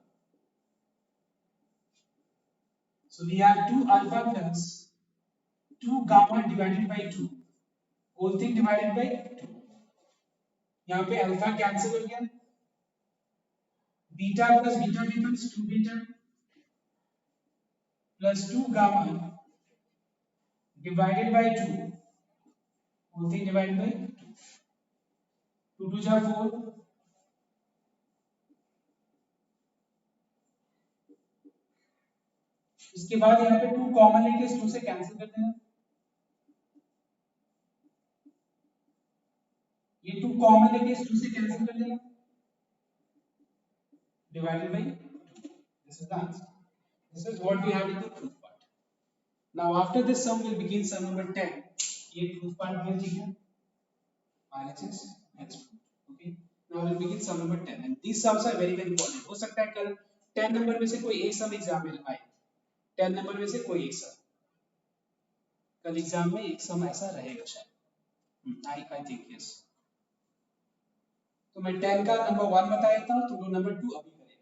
So we have 2 alpha plus 2 gamma divided by 2, whole thing divided by 2. यहाँ पे alpha cancel हो गया, beta plus beta becomes 2 beta plus 2 gamma divided by 2, whole thing divided by 2. 2 2 जा 4, इसके बाद यहाँ पे 2 कॉमन लेके इस 2 से कैंसिल कर देना, ये 2 कॉमन लेके इस 2 से कैंसिल कर देना, divided by 2. This is the answer. This is what we have in the proof part. Now after this sum will begin sum number 10. ये proof part भी ठीक है, RHS next proof. Okay. Now we'll begin sum number 10 and these sums are very important. हो सकता है कल 10 नंबर में से कोई एक सम एग्जाम में आए, 10 नंबर में से कोई एक सम कल एग्जाम में एक सम ऐसा रहेगा शायद, आई थिंक यस। तो मैं 10 का नंबर 1 बता देता हूँ, तो नंबर 2 अभी करेंगे।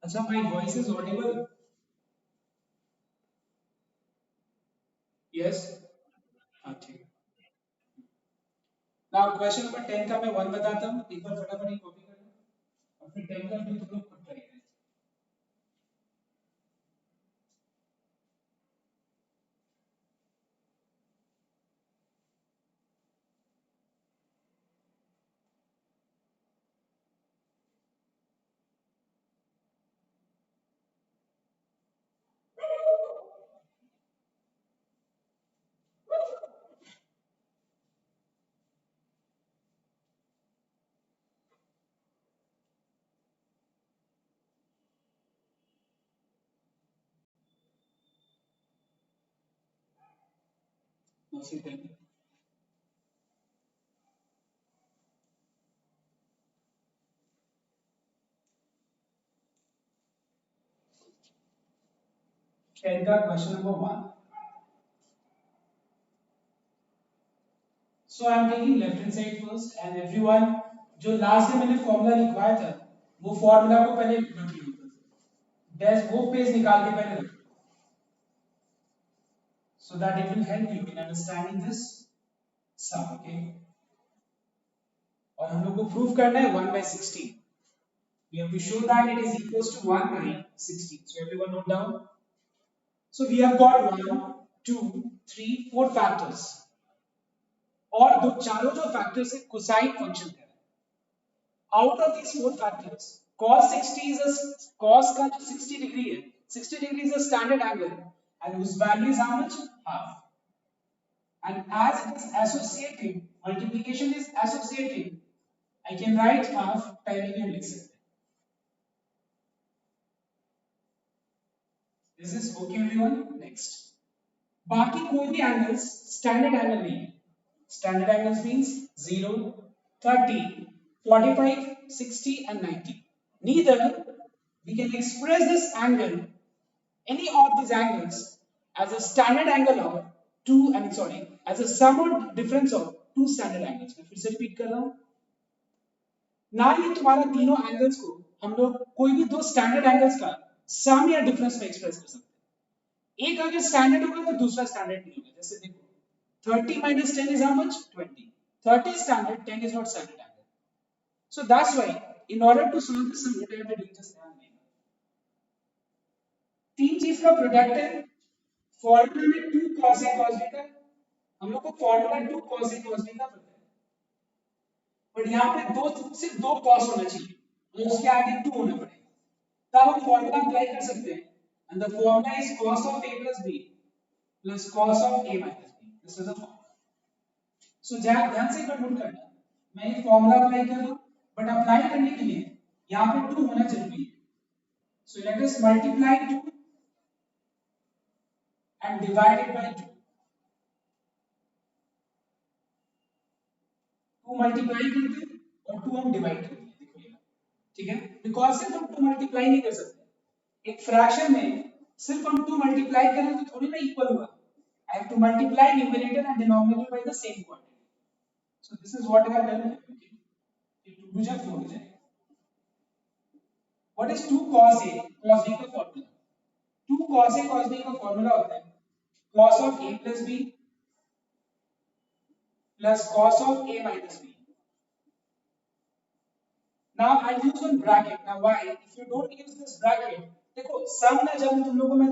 अच्छा, my voice is Audible? Yes, हाँ ठीक है। नाउ क्वेश्चन नंबर 10 का मैं 1 बताता हूँ, एक बार फटाफट ही कॉपी कर लो और फिर 10 का भी तुम लोग खुद ट्राई करें। नौसी 10 10 का question number 1. So I am taking left hand side first and everyone जो लास्ट में मैंने फॉर्मूला लिखवाया था वो फॉर्मूला को पहले रख लो, डैश वो पेज निकाल के पहले रख लो, so that it will help you in understanding this sum. Okay, और हम लोग को प्रूव करना है 1 by 16. We have to show that it is equals to 1 by 16. So everyone note down. So we have got 1, 2, 3, 4 factors. और दो चारों जो फैक्टर्स है कोसाइन फंक्शन है. Out of these 4 factors, cos 60 is a cos का जो 60 डिग्री है, 60 degree is a standard angle and whose value is how much? Half. And as it is associating, multiplication is associating, I can write half पहले भी लिख सकते हैं. This is okay everyone. Next, बाकी कोई भी एंगल्स स्टैंडर्ड एंगल नहीं है. Standard angles means 0, 30, 45, 60 and 90. Neither we can express this angle, any of these angles, as a standard angle of as a sum or difference of two standard angles. मैं फिर से repeat कर रहा हूँ. ना ही तुम्हारा तीनों angles को हम लोग कोई भी दो standard angles का sum या difference में express कर सकते हैं. एक अगर standard होगा तो दूसरा standard नहीं होगा. जैसे देखो 30 minus 10 is how much? 20. 30 is standard, 10 is not standard angle. So that's why in order to solve this sum, what I have to do is just ध्यान देना. तीन चीज का प्रोडक्ट है. फॉर्मूला में 2 cos A cos B का हम लोग को formula 2 cos A cos B का पता है. बट यहाँ पे सिर्फ दो cos होना चाहिए और उसके आगे 2 होना पड़ेगा. तब हम फॉर्मूला अप्लाई कर सकते हैं. And the formula is cos of A plus B plus cos of A minus B. This is a formula. So ध्यान से नोट करना. मैं ये फॉर्मूला अप्लाई कर रहा हूं बट अप्लाई करने के लिए यहां पे 2 होना जरूरी है. So let us multiply 2 and divide it by 2. 2 multiply करते हैं और 2 हम डिवाइड करते हैं. देखो ये ठीक है. बिकॉज़ सिर्फ हम 2 मल्टीप्लाई नहीं कर सकते. एक फ्रैक्शन में सिर्फ हम 2 मल्टीप्लाई करें तो थोड़ी ना इक्वल होगा. I have to multiply numerator and denominator by the same quantity. So this is what I have done. Okay. ये 2 भुजा 4 हो जाएगा. What is 2 cos A cos B का formula? 2 cos A cos B का फॉर्मूला होता है cos of A plus B plus cos of A minus B. Now I use one bracket. Now why? If you don't use this bracket, देखो सम ना जब तुम लोगों में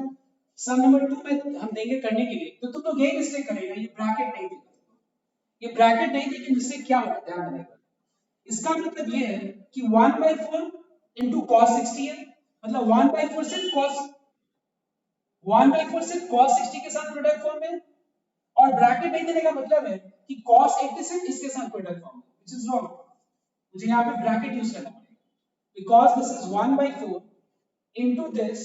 सम नंबर 2 में हम देंगे करने के लिए तो तुम लोग ये मिस्टेक करेगा. ये ब्रैकेट नहीं देगा. ये ब्रैकेट नहीं देगी मिस्टेक क्या होगा ध्यान देना. इसका मतलब ये है कि 1/4 into cos 60 है. मतलब 1/4 सिर्फ cos 60 के साथ प्रोडक्ट फॉर्म में और ब्रैकेट नहीं देने का मतलब है कि cos 80 सिर्फ इसके साथ प्रोडक्ट फॉर्म में, which is wrong. मुझे यहाँ पे ब्रैकेट यूज करना पड़ेगा because this is 1/4 into this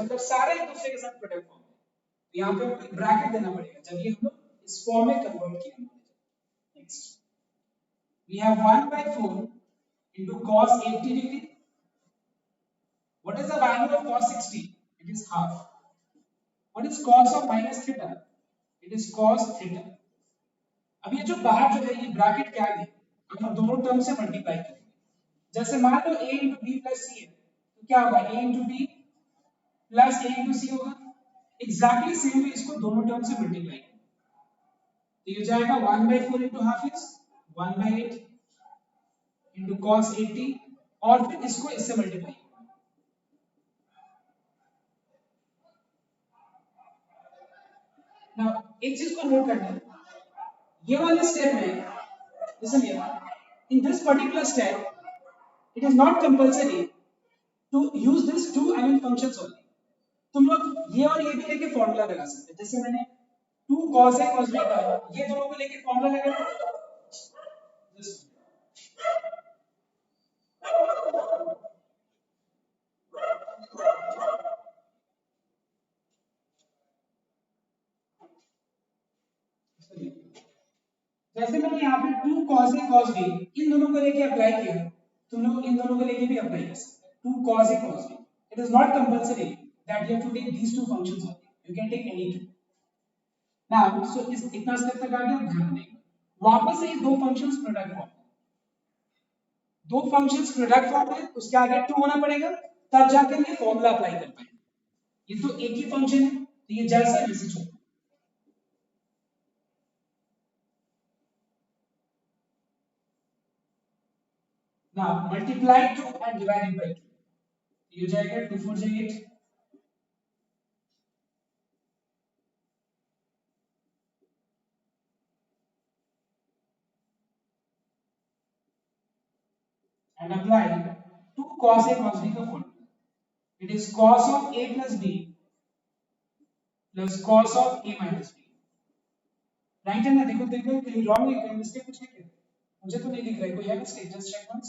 मतलब सारे एक दूसरे के साथ प्रोडक्ट फॉर्म में. तो यहाँ पे हमको ब्रैकेट देना पड़ेगा जब ये हम लोग इस फॉर्म में कन्वर्ट किया. Next we have 1/4 into cos 80 degree. What is the value of cos 60? It is half. What is cos of minus theta? It is cos theta. अब ये जो बाहर जो है ये ब्रैकेट क्या है? अब हम दोनों टर्म से मल्टीप्लाई करेंगे. जैसे मान लो a into b plus c है तो क्या होगा? a into b plus a into c होगा. एग्जैक्टली सेम वे इसको दोनों टर्म से मल्टीप्लाई करेंगे तो ये जाएगा 1/4 into half is 1/8 into cos 80 और फिर इसको इससे मल्टीप्लाई. नाउ एक चीज को नोट करना है. ये वाले स्टेप में listen here, in this particular step it is not compulsory to use this two functions only. तुम लोग ये और ये भी लेके फॉर्मूला लगा सकते हैं. जैसे मैंने 2 cos A cos B का ये दोनों को लेके फॉर्मूला लगा. जैसे मैंने यहाँ पे 2 cos A cos B इन दोनों को लेके अप्लाई किया, तुम लोग इन दोनों को लेके भी अप्लाई कर सकते हैं. 2 cos A cos B. It is not compulsory that you have to take these two functions only. You can take any two. Now, so इस इतना स्टेप तक आ गया, ध्यान देंगे वापस से ये दो फंक्शंस प्रोडक्ट फॉर्म, दो फंक्शंस प्रोडक्ट फॉर्म है, उसके आगे टू होना पड़ेगा, तब जाकर ये फॉर्मूला अप्लाई कर पाएंगे। ये तो एक ही फंक्शन है, तो ये जैसा मैसेज होगा। Now multiply 2 and divide it by 2, ये हो जाएगा 2 4 से 8, and apply 2 cos a cos b का formula, it is cos of a plus b plus cos of a minus b, right है ना? देखो देखो कहीं रॉन्ग है, कहीं मिस्टेक कुछ है क्या? मुझे तो नहीं दिख रहा है कोई है mistake, just check once,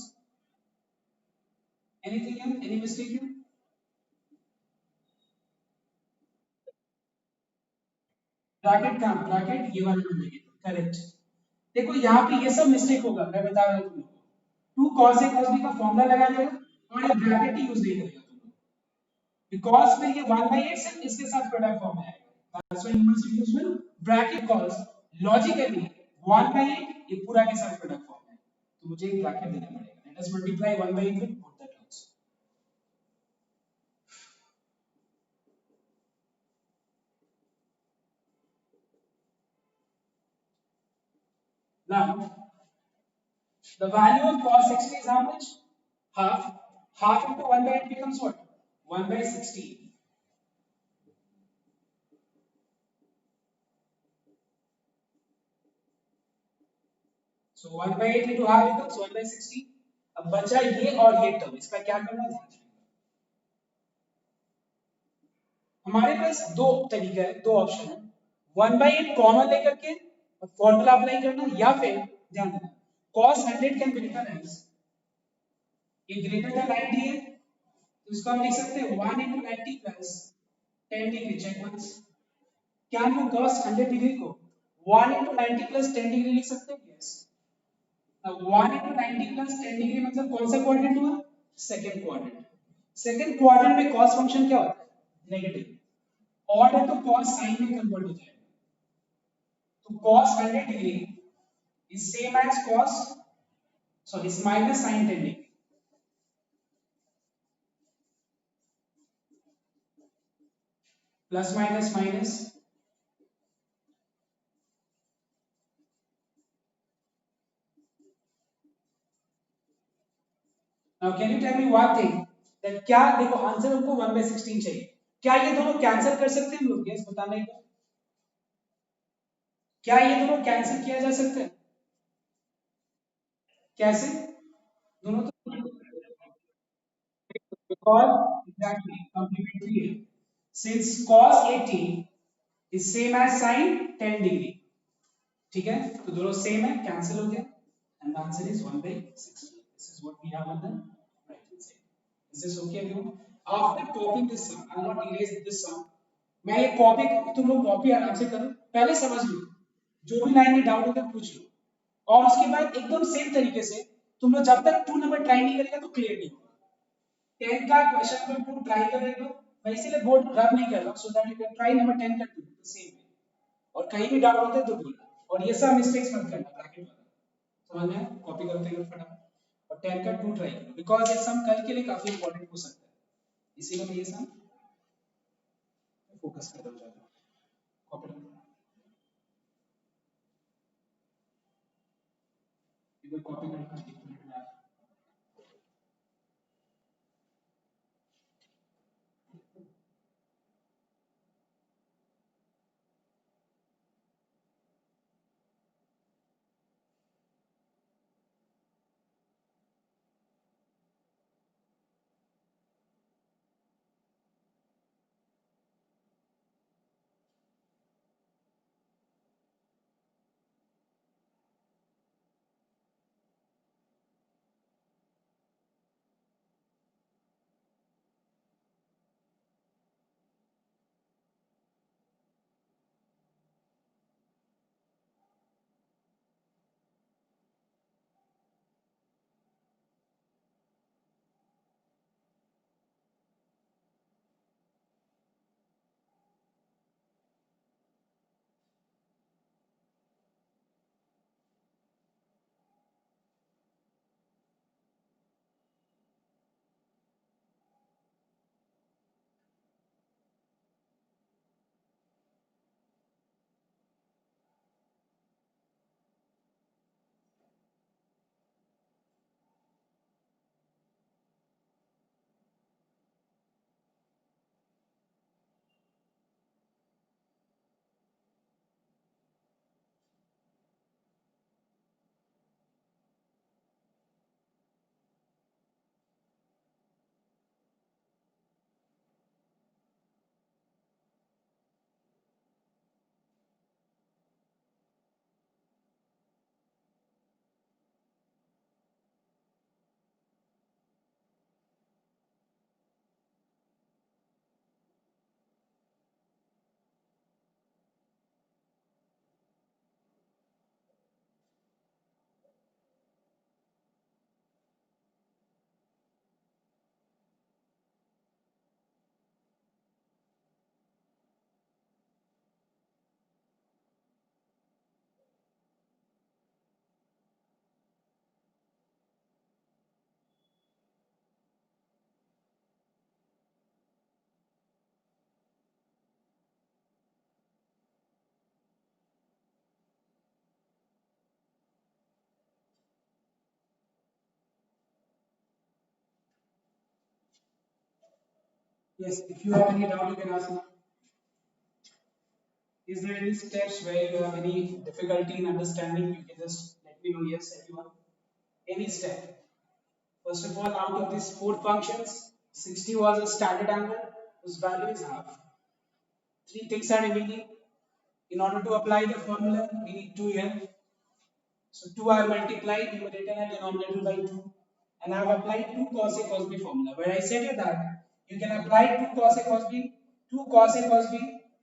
anything else, any mistake है? ब्रैकेट का ब्रैकेट ये वाला मिलेगा, करेक्ट। देखो यहाँ पे ये सब मिस्टेक होगा, मैं बता रहा हूँ तुम लोगों को, 2 cos a cos b का फॉर्मूला लगा लेगा और ये ब्रैकेट ही यूज नहीं करेगा तुम लोग, बिकॉज़ फिर ये 1/8 सिर्फ इसके साथ प्रोडक्ट फॉर्म में आएगा, that's why you must use with bracket, cause logically 1/8 ये पूरा के साथ प्रोडक्ट फॉर्म है, तो मुझे एक ब्रैकेट देना पड़ेगा। Let us multiply 1/8 with both the terms. Now the value of cos 60 is how much? Half. Half into 1/8 becomes what? 1/16. So 1/8 into half becomes 1/16. अब बचा ये और ये टर्म, इसका क्या करना है? हमारे पास दो तरीका है, दो ऑप्शन है, 1/8 कॉमन लेकर के फॉर्मूला अप्लाई करना, या फिर ध्यान देना cos 100 can be written as, ये ग्रेटर देन 90 है तो इसको हम लिख सकते हैं 1 into 90 plus 10 degree, check once, क्या हम cos 100 डिग्री को 1 into 90 plus 10 डिग्री लिख सकते हैं? यस। अब 1 into 90 plus 10 डिग्री मतलब कौन सा क्वाड्रेंट हुआ? Second quadrant. सेकंड क्वाड्रेंट में cos फंक्शन क्या होता है? नेगेटिव, ऑड है तो cos sin में कन्वर्ट हो जाएगा, तो cos 100 degree is same as cos, sorry, is minus sin 10 degree, plus minus minus, now can you tell me one thing, that क्या देखो आंसर हमको 1/16 चाहिए, क्या ये दोनों कैंसिल कर सकते हैं हम लोग? यस बताना एक बार, क्या ये दोनों कैंसिल किया जा सकता है? कैसे? दोनों तो because exactly complementary है, since cos 80 is same as sin 10 degree, ठीक है, तो दोनों सेम है, कैंसिल हो गया, and the answer is 1/16. This is what we have on the right hand side. Is this okay everyone? After copying this sum, I will not erase this sum, मैं ये कॉपी, तुम लोग कॉपी आराम से करो, पहले समझ लो, जो भी लाइन में डाउट होगा पूछ लो, और उसके बाद एकदम सेम तरीके से तुम लोग जब तक 2 नंबर ट्राई नहीं करेगा तो क्लियर नहीं होगा। 10 का क्वेश्चन नंबर 2 ट्राई करेगा, मैं इसीलिए बोर्ड रब नहीं कर रहा, so that you can try number 10 का 2 द सेम वे, और कहीं भी डाउट होता है तो बोलना, और ये सब मिस्टेक्स मत करना ब्रैकेट वाला, समझ में? कॉपी करो तो फटाफट, और 10 का 2 ट्राई करो, बिकॉज़ ये सम कल के लिए काफी इंपॉर्टेंट हो सकता है, इसीलिए मैं ये सम फोकस कर रहा हूं ज्यादा। कॉपी इधर कॉपी करना, 1 मिनट में Yes, if you have any doubt, you can ask me. Is there any steps where you have any difficulty in understanding? You can just let me know. Yes, everyone. Any step. First of all, out of these four functions, 60 was a standard angle, whose value is half. Three things are remaining. In order to apply the formula, we need 2 here. So 2 are multiplied, numerator and denominator by 2. And I have applied 2 cos A cos B formula. Where I said you that you can apply 2 cos A cos B, 2 cos A cos B,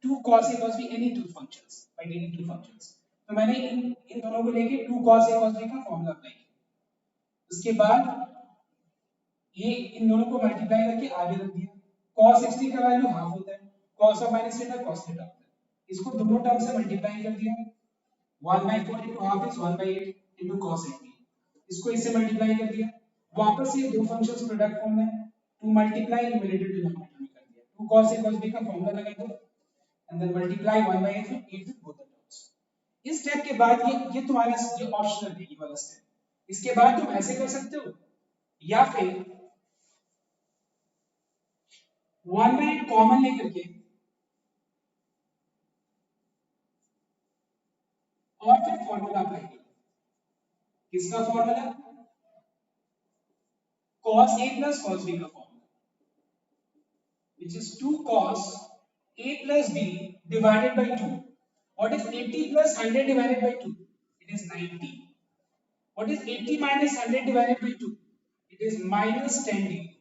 2 cos A cos B, any two functions by taking two functions. तो मैंने इन दोनों को लेके 2 cos A cos B का फॉर्मूला अप्लाई किया। उसके बाद ये इन दोनों को मल्टीप्लाई करके आगे रख दिया। cos 60 का वैल्यू हाफ होता है, cos of minus theta cos theta होता है। इसको दोनों टर्म से मल्टीप्लाई कर दिया। 1/4 into half is 1/8 into cos 80। इसको इससे मल्टीप्लाई कर दिया। वापस ये दो फंक्शंस प्रोडक्ट फॉर्म में टू मल्टीप्लाई न्यूमरेटर डिनोमिनेटर में कर दिया। 2 cos A cos B का फॉर्मूला लगा दो and then multiply 1/8 with 8 with both the terms। इस स्टेप के बाद ये तुम्हारा जो ऑप्शनल है ये वाला स्टेप। इसके बाद तुम ऐसे कर सकते हो या फिर 1/8 कॉमन लेकर के और फिर फॉर्मूला अप्लाई करो। किसका formula? cos A plus cos B का formula, which is 2 cos A plus B divided by 2. What is 80 plus 100 divided by 2? It is 90. What is 80 minus 100 divided by 2? It is minus 10 degree.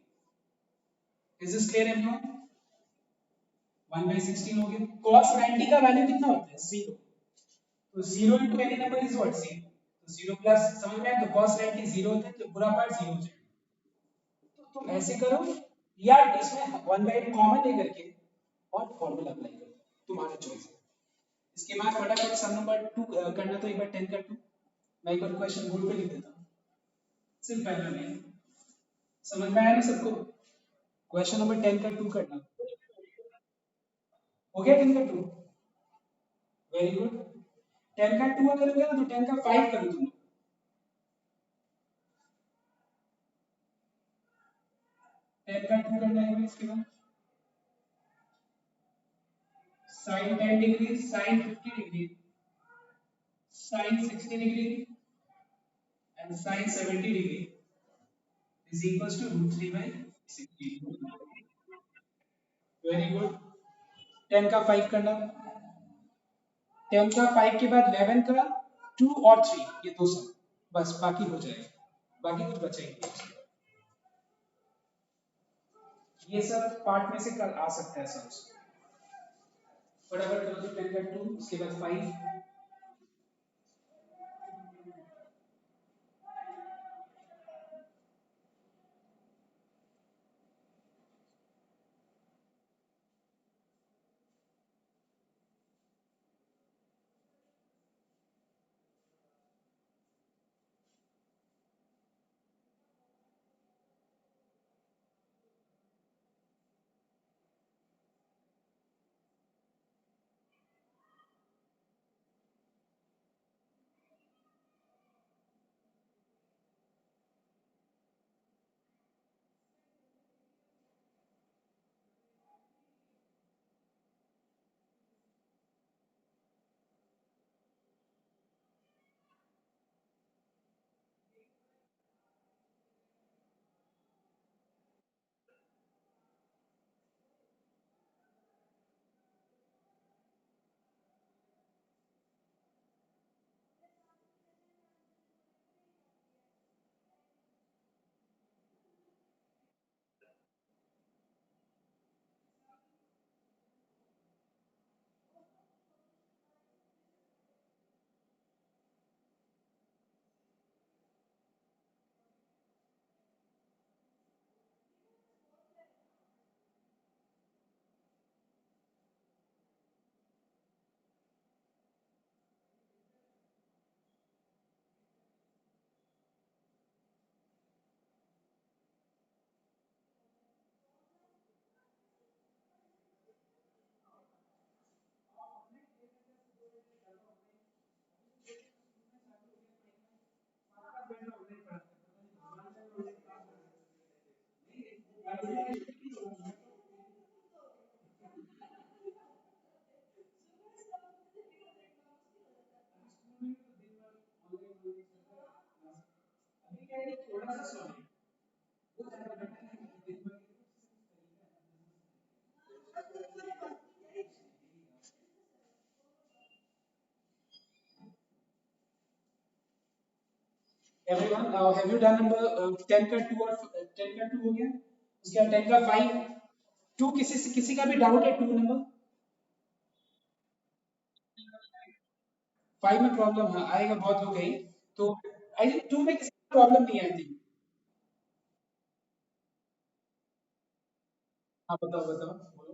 Is this clear everyone? 1/16 हो गया। cos 90 का वैल्यू कितना होता है? 0। तो 0 into any number is what? 0। तो 0 प्लस समझ में आया? तो cos 90 0 होता है तो पूरा पार्ट 0 हो जाएगा। तो तुम ऐसे करो या इसमें 1/8 कॉमन लेकर के और फॉर्मूला अप्लाई करो, तुम्हारा चॉइस है। इसके बाद फटाफट सम नंबर 2 करना, तो एक बार 10 कर दूं। मैं एक बार क्वेश्चन बोर्ड पे लिख देता हूं, सिर्फ पहला नहीं। समझ में आया ना सबको? क्वेश्चन नंबर 10 का 2 करना हो गया। 10 का 2 वेरी गुड। 10 का 2 अगर हो गया तो 10 का 5 कर दूं। 10 का 2 करना है। इसके बाद sin 10 degree, sin 50 degree, sin 60 degree and sin 70 degree is equals to root 3 by 60। Very good. 10 का 5 करना। 10 का 5 के बाद 11 का 2 और 3, ये दो सम, बस बाकी हो जाएगा। बाकी कुछ बचा ही नहीं। ये सब पार्ट में से कल आ सकता है सम्स। फटाफट करो तो 10 का 2, उसके बाद 5, थोड़ा सा सॉरी वो ज्यादा बेटर है। Everyone, have you done number 10 का 2 और 10 का 2 हो गया? उसके बाद 10 का 5 2 किसी का भी डाउट है 2 नंबर 5 में प्रॉब्लम है आएगा बहुत लोग है तो आई थिंक 2 में किसी का प्रॉब्लम नहीं आई थी। हाँ बताओ बताओ बोलो।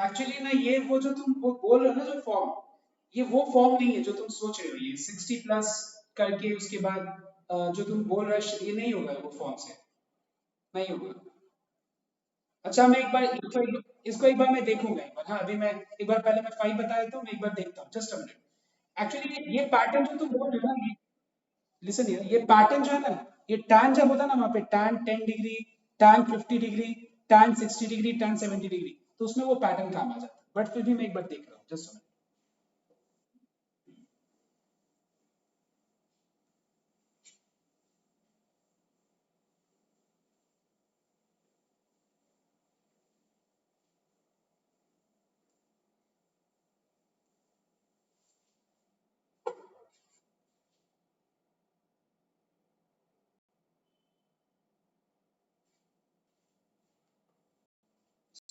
एक्चुअली ना ये वो जो तुम वो बोल रहे हो ना जो फॉर्म ये वो फॉर्म नहीं है जो तुम सोच रहे हो ये 60 प्लस करके उसके बाद जो तुम बोल रहे हो ये नहीं होगा वो फॉर्म से नहीं होगा। अच्छा मैं एक बार इसको एक बार मैं देखूंगा एक बार हाँ अभी मैं एक बार पहले मैं 5 बता देता हूँ मैं एक बार देखता हूँ जस्ट अ मिनट। एक्चुअली ये पैटर्न जो तुम बोल रहे हो ना लिसन हियर ये पैटर्न जो है ना ये टैन जब होता है ना वहाँ पे tan 10 degree tan 50 degree tan 60 degree tan 70 degree तो उसमें वो पैटर्न काम आ जाता है बट फिर भी मैं एक बार देख रहा हूँ जस्ट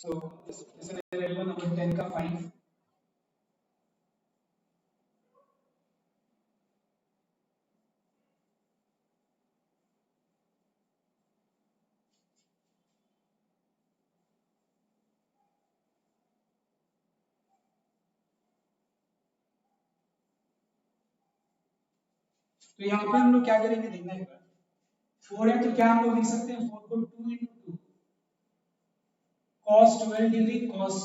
सो लिसन नंबर 10 का 5 तो यहाँ पे हम लोग क्या करेंगे देखना है 4 है तो क्या हम लोग लिख सकते हैं 4 को 2 into 2 cos 12 degree cos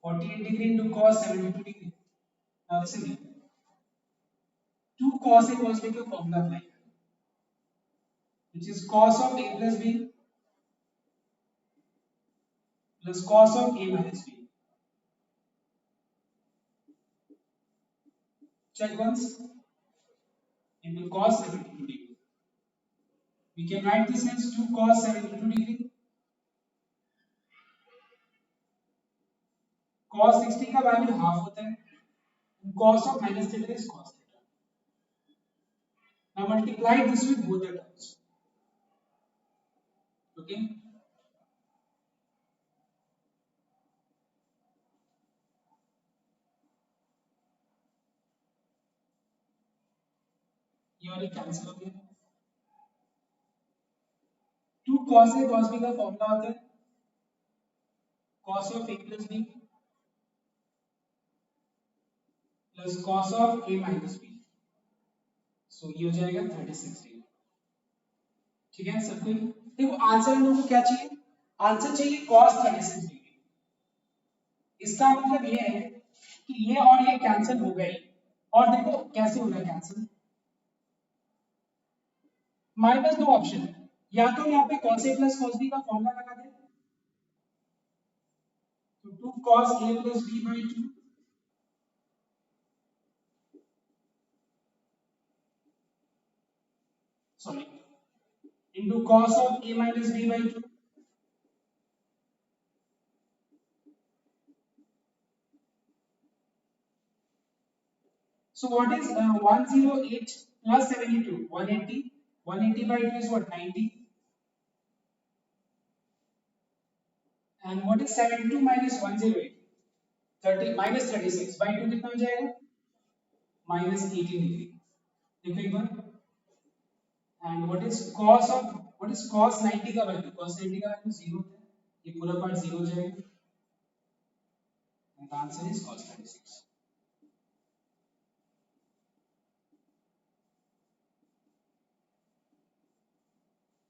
48 degree into cos 72 degree. now listen here 2 cos a cos b का फॉर्मूला अप्लाई करें which is cos of a plus b plus cos of a minus b। check once into cos 72 degree। We can write this as 2 cos 72 degree cos 60 का वैल्यू हाफ होता है cos of minus theta is cos theta। now multiply this with both the terms okay ये वाली कैंसिल हो गया 2 cos a cos b का फॉर्मूला होता है cos of a plus b plus cos of a minus b so ये हो जाएगा 36 डिग्री। ठीक है सब कोई देखो आंसर हम लोगों को क्या चाहिए आंसर चाहिए cos 36 डिग्री। इसका मतलब ये है कि ये और ये कैंसिल हो गए और देखो कैसे हो रहा है कैंसिल हमारे पास दो ऑप्शन है या तो यहाँ पे cos a plus cos b का फॉर्मूला लगा दें तो 2 cos a plus b by 2 sorry into cos of a minus b by 2 so what is 108 plus 72 180 180 by 2 is what 90 and what is 72 minus 108 30 minus 36 by 2 कितना हो जाएगा minus 18 डिग्री देखो एक बार and what is cos 90 का वैल्यू cos 90 का वैल्यू 0 होता है ये पूरा पार्ट 0 हो जाएगा and the answer is cos 36।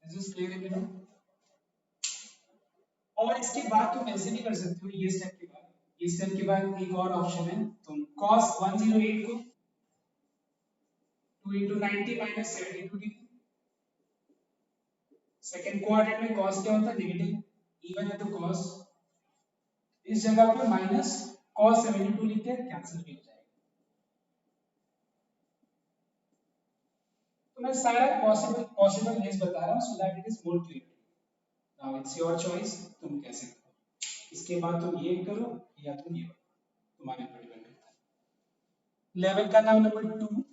this is clear everyone और इसके बाद तुम ऐसे भी कर सकते हो ये स्टेप के बाद एक और ऑप्शन है तुम cos 108 को 2 into 90 minus 72 degree. Second quadrant में cos क्या होता है नेगेटिव, इवन है तो cos, इस जगह पे माइनस cos 72 लिखते हैं, कैंसिल भी हो जाएगा। तो मैं सारा पॉसिबल केस बता रहा हूं so that it is more clear. Now it's your choice, तुम कैसे करो, इसके बाद तुम ये करो या तुम ये करो, तुम्हारे ऊपर डिपेंड करता है। लेवल का नाम नंबर 2।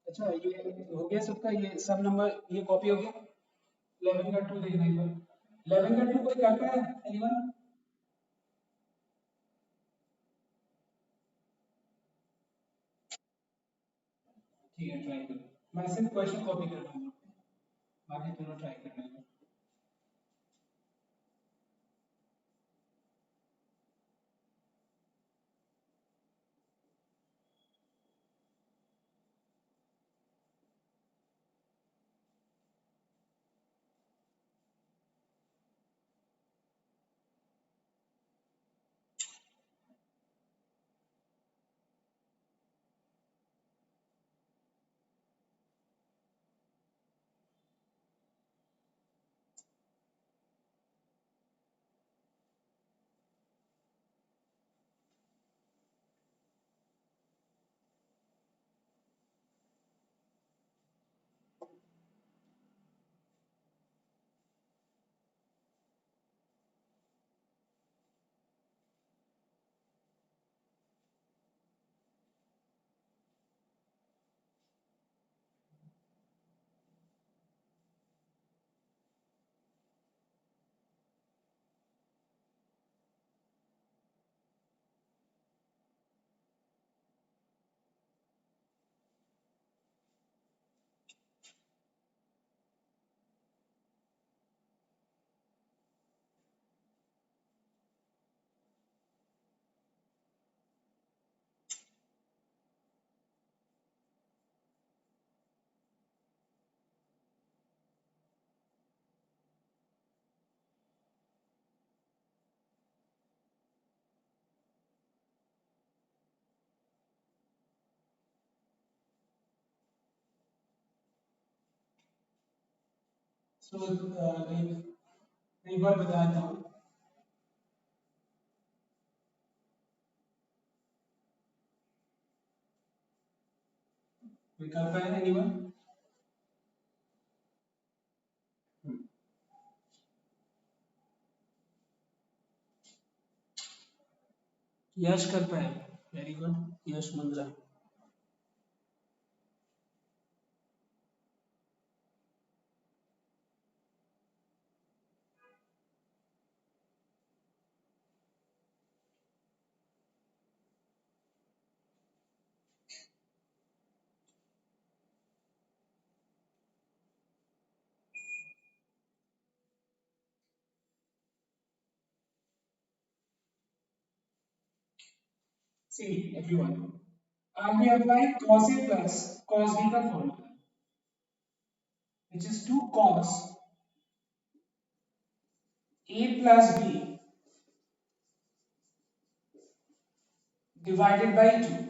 अच्छा ये हो गया सबका, ये सब नंबर ये कॉपी हो गया। 11 का 2 देखना एक बार, 11 का 2 कोई कर पाया एनीवन? ठीक है ट्राई करो, मैं सिर्फ क्वेश्चन कॉपी कर रहा हूँ, बाकी दोनों ट्राई करना है। सो एक बार बताता हूँ, विकल्प है एनीवन? यश कर पाए, very good, Yash Mundra. See everyone, we apply cos A plus cos B का formula, which is 2 cos A plus B divided by 2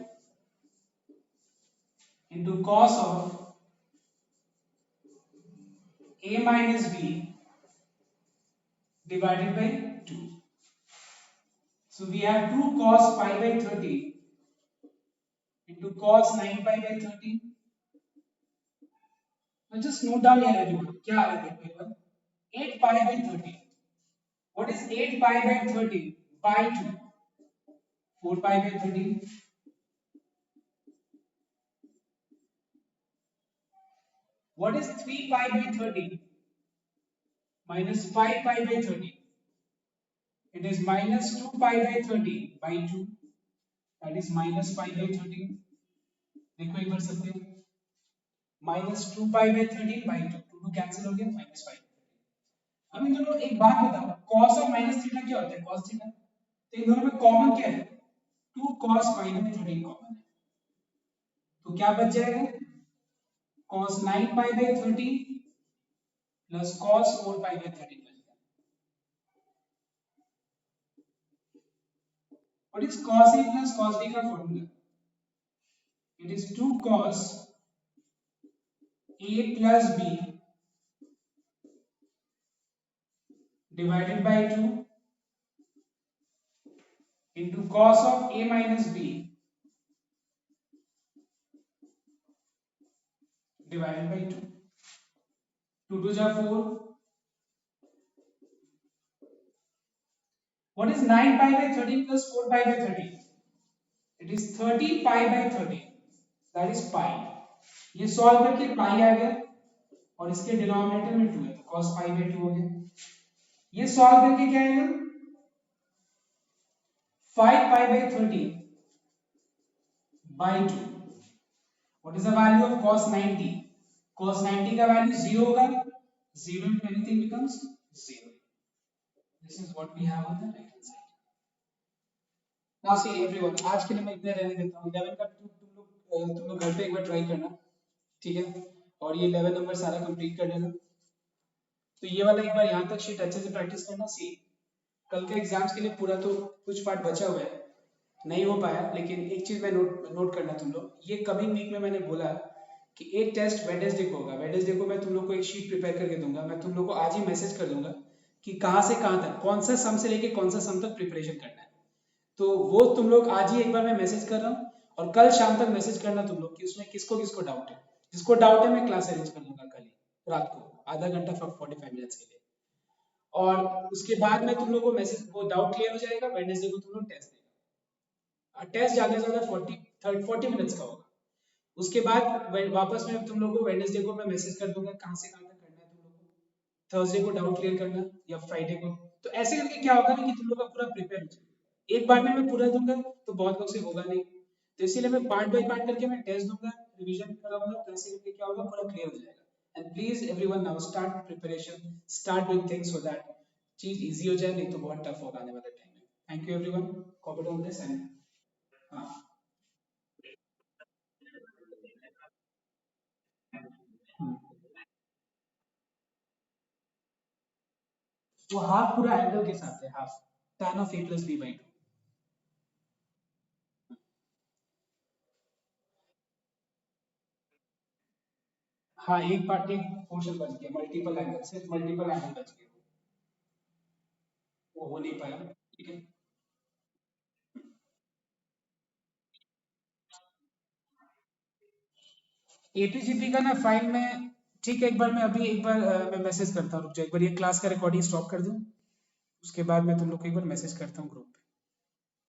into cos of a minus b divided by 2. So we have 2 cos pi by 30 into cos 9 pi by 30. Now just note down here everyone. क्या आ रहा है देखो एक बार. 8 pi by 30. What is 8 pi by 30 by 2? 4 pi by 30. What is 3 pi by 30 minus 5 pi by 30? It is minus 2 pi by 30 by 2. That is minus 5 by 30. देखो एक बार सबके minus 2 pi by 30 by 2. 2 cancel हो गया minus 5. अब इन दोनों एक बात बताओ cos और minus थीटा क्या होता है cos थीटा. तो इन दोनों में कॉमन क्या है 2 cos pi by 30 कॉमन है. तो क्या बच जाएगा cos 9 pi by 30 plus cos 4 pi by 30. What is cos A plus cos B का formula? It is 2 cos A plus B divided by 2 into cos of A minus B divided by 2. 2 to the 4. What is 9 pi by 30 plus 4 pi by 30? It is 30 pi by 30. That is pi. ये सॉल्व करके पाई आ गया और इसके डिनोमिनेटर में 2 है तो cos pi by 2 हो गया. ये सॉल्व करके क्या आएगा 5 pi by 30 by 2. What is the value of cos 90? Cos 90 का वैल्यू 0 होगा. 0 if anything becomes 0. This is what we have on the right hand side. Now see everyone, आज के लिए मैं इतने रहने देता हूँ. 11 का तुम लोग घर पे एक बार ट्राई करना, ठीक है. और ये 11 नंबर सारा कंप्लीट कर लेना. तो ये वाला एक बार यहाँ तक शीट अच्छे से प्रैक्टिस करना. सी कल के एग्जाम्स के लिए पूरा तो कुछ पार्ट बचा हुआ है, नहीं हो पाया, लेकिन एक चीज मैं नोट करना तुम लोग. ये कमिंग वीक में मैंने बोला कि एक टेस्ट वेडनेसडे को होगा. वेडनेसडे को मैं तुम लोग को एक शीट प्रिपेयर करके दूंगा. मैं तुम लोग को आज ही मैसेज कर दूंगा कि कहाँ से कहाँ तक, कौन सा सम से लेके कौन सा सम तक प्रिपरेशन करना है. तो वो तुम लोग आज ही एक बार मैं मैसेज कर रहा हूँ और कल शाम तक मैसेज करना तुम लोग कि उसमें किसको किसको डाउट है. जिसको डाउट है मैं क्लास अरेंज कर दूंगा कल ही रात को आधा घंटा 45 मिनट्स के लिए. और उसके बाद में तुम लोग को मैसेज वो डाउट क्लियर हो जाएगा. वेडनेसडे को तुम लोग टेस्ट देगा. टेस्ट ज्यादा से ज्यादा 40 मिनट्स का होगा. उसके बाद वापस में तुम लोग को वेडनेसडे को मैं मैसेज कर दूंगा कहाँ से कहाँ तक करना है तुम लोग को. थर्सडे को डाउट क्लियर करना या फ्राइडे को. तो ऐसे करके क्या होगा ना कि तुम लोग का पूरा प्रिपेयर हो जाएगा. एक बार में मैं पूरा दूंगा तो बहुत लोग से होगा नहीं, तो इसीलिए मैं पार्ट बाय पार्ट करके मैं टेस्ट दूंगा, रिवीजन कराऊंगा. तो ऐसे करके क्या होगा पूरा क्लियर हो जाएगा. And please everyone now start preparation, start doing things so that चीज इजी हो जाए, नहीं तो बहुत टफ होगा आने वाले टाइम में. Thank you everyone. Copy on this and हाँ वो हाफ पूरा एंगल के साथ है. Half tan of a plus b by 2. हाँ एक पार्ट एक पोर्शन बच गया. मल्टीपल एंगल, सिर्फ मल्टीपल एंगल बच गया, वो हो नहीं पाया. ठीक है. एपीजीपी का ना फाइल में, ठीक है. एक बार मैं अभी एक बार मैं मैसेज करता हूँ. रुक जाओ एक बार ये क्लास का रिकॉर्डिंग स्टॉप कर दूं, उसके बाद मैं तुम लोग को एक बार मैसेज करता हूँ ग्रुप पे.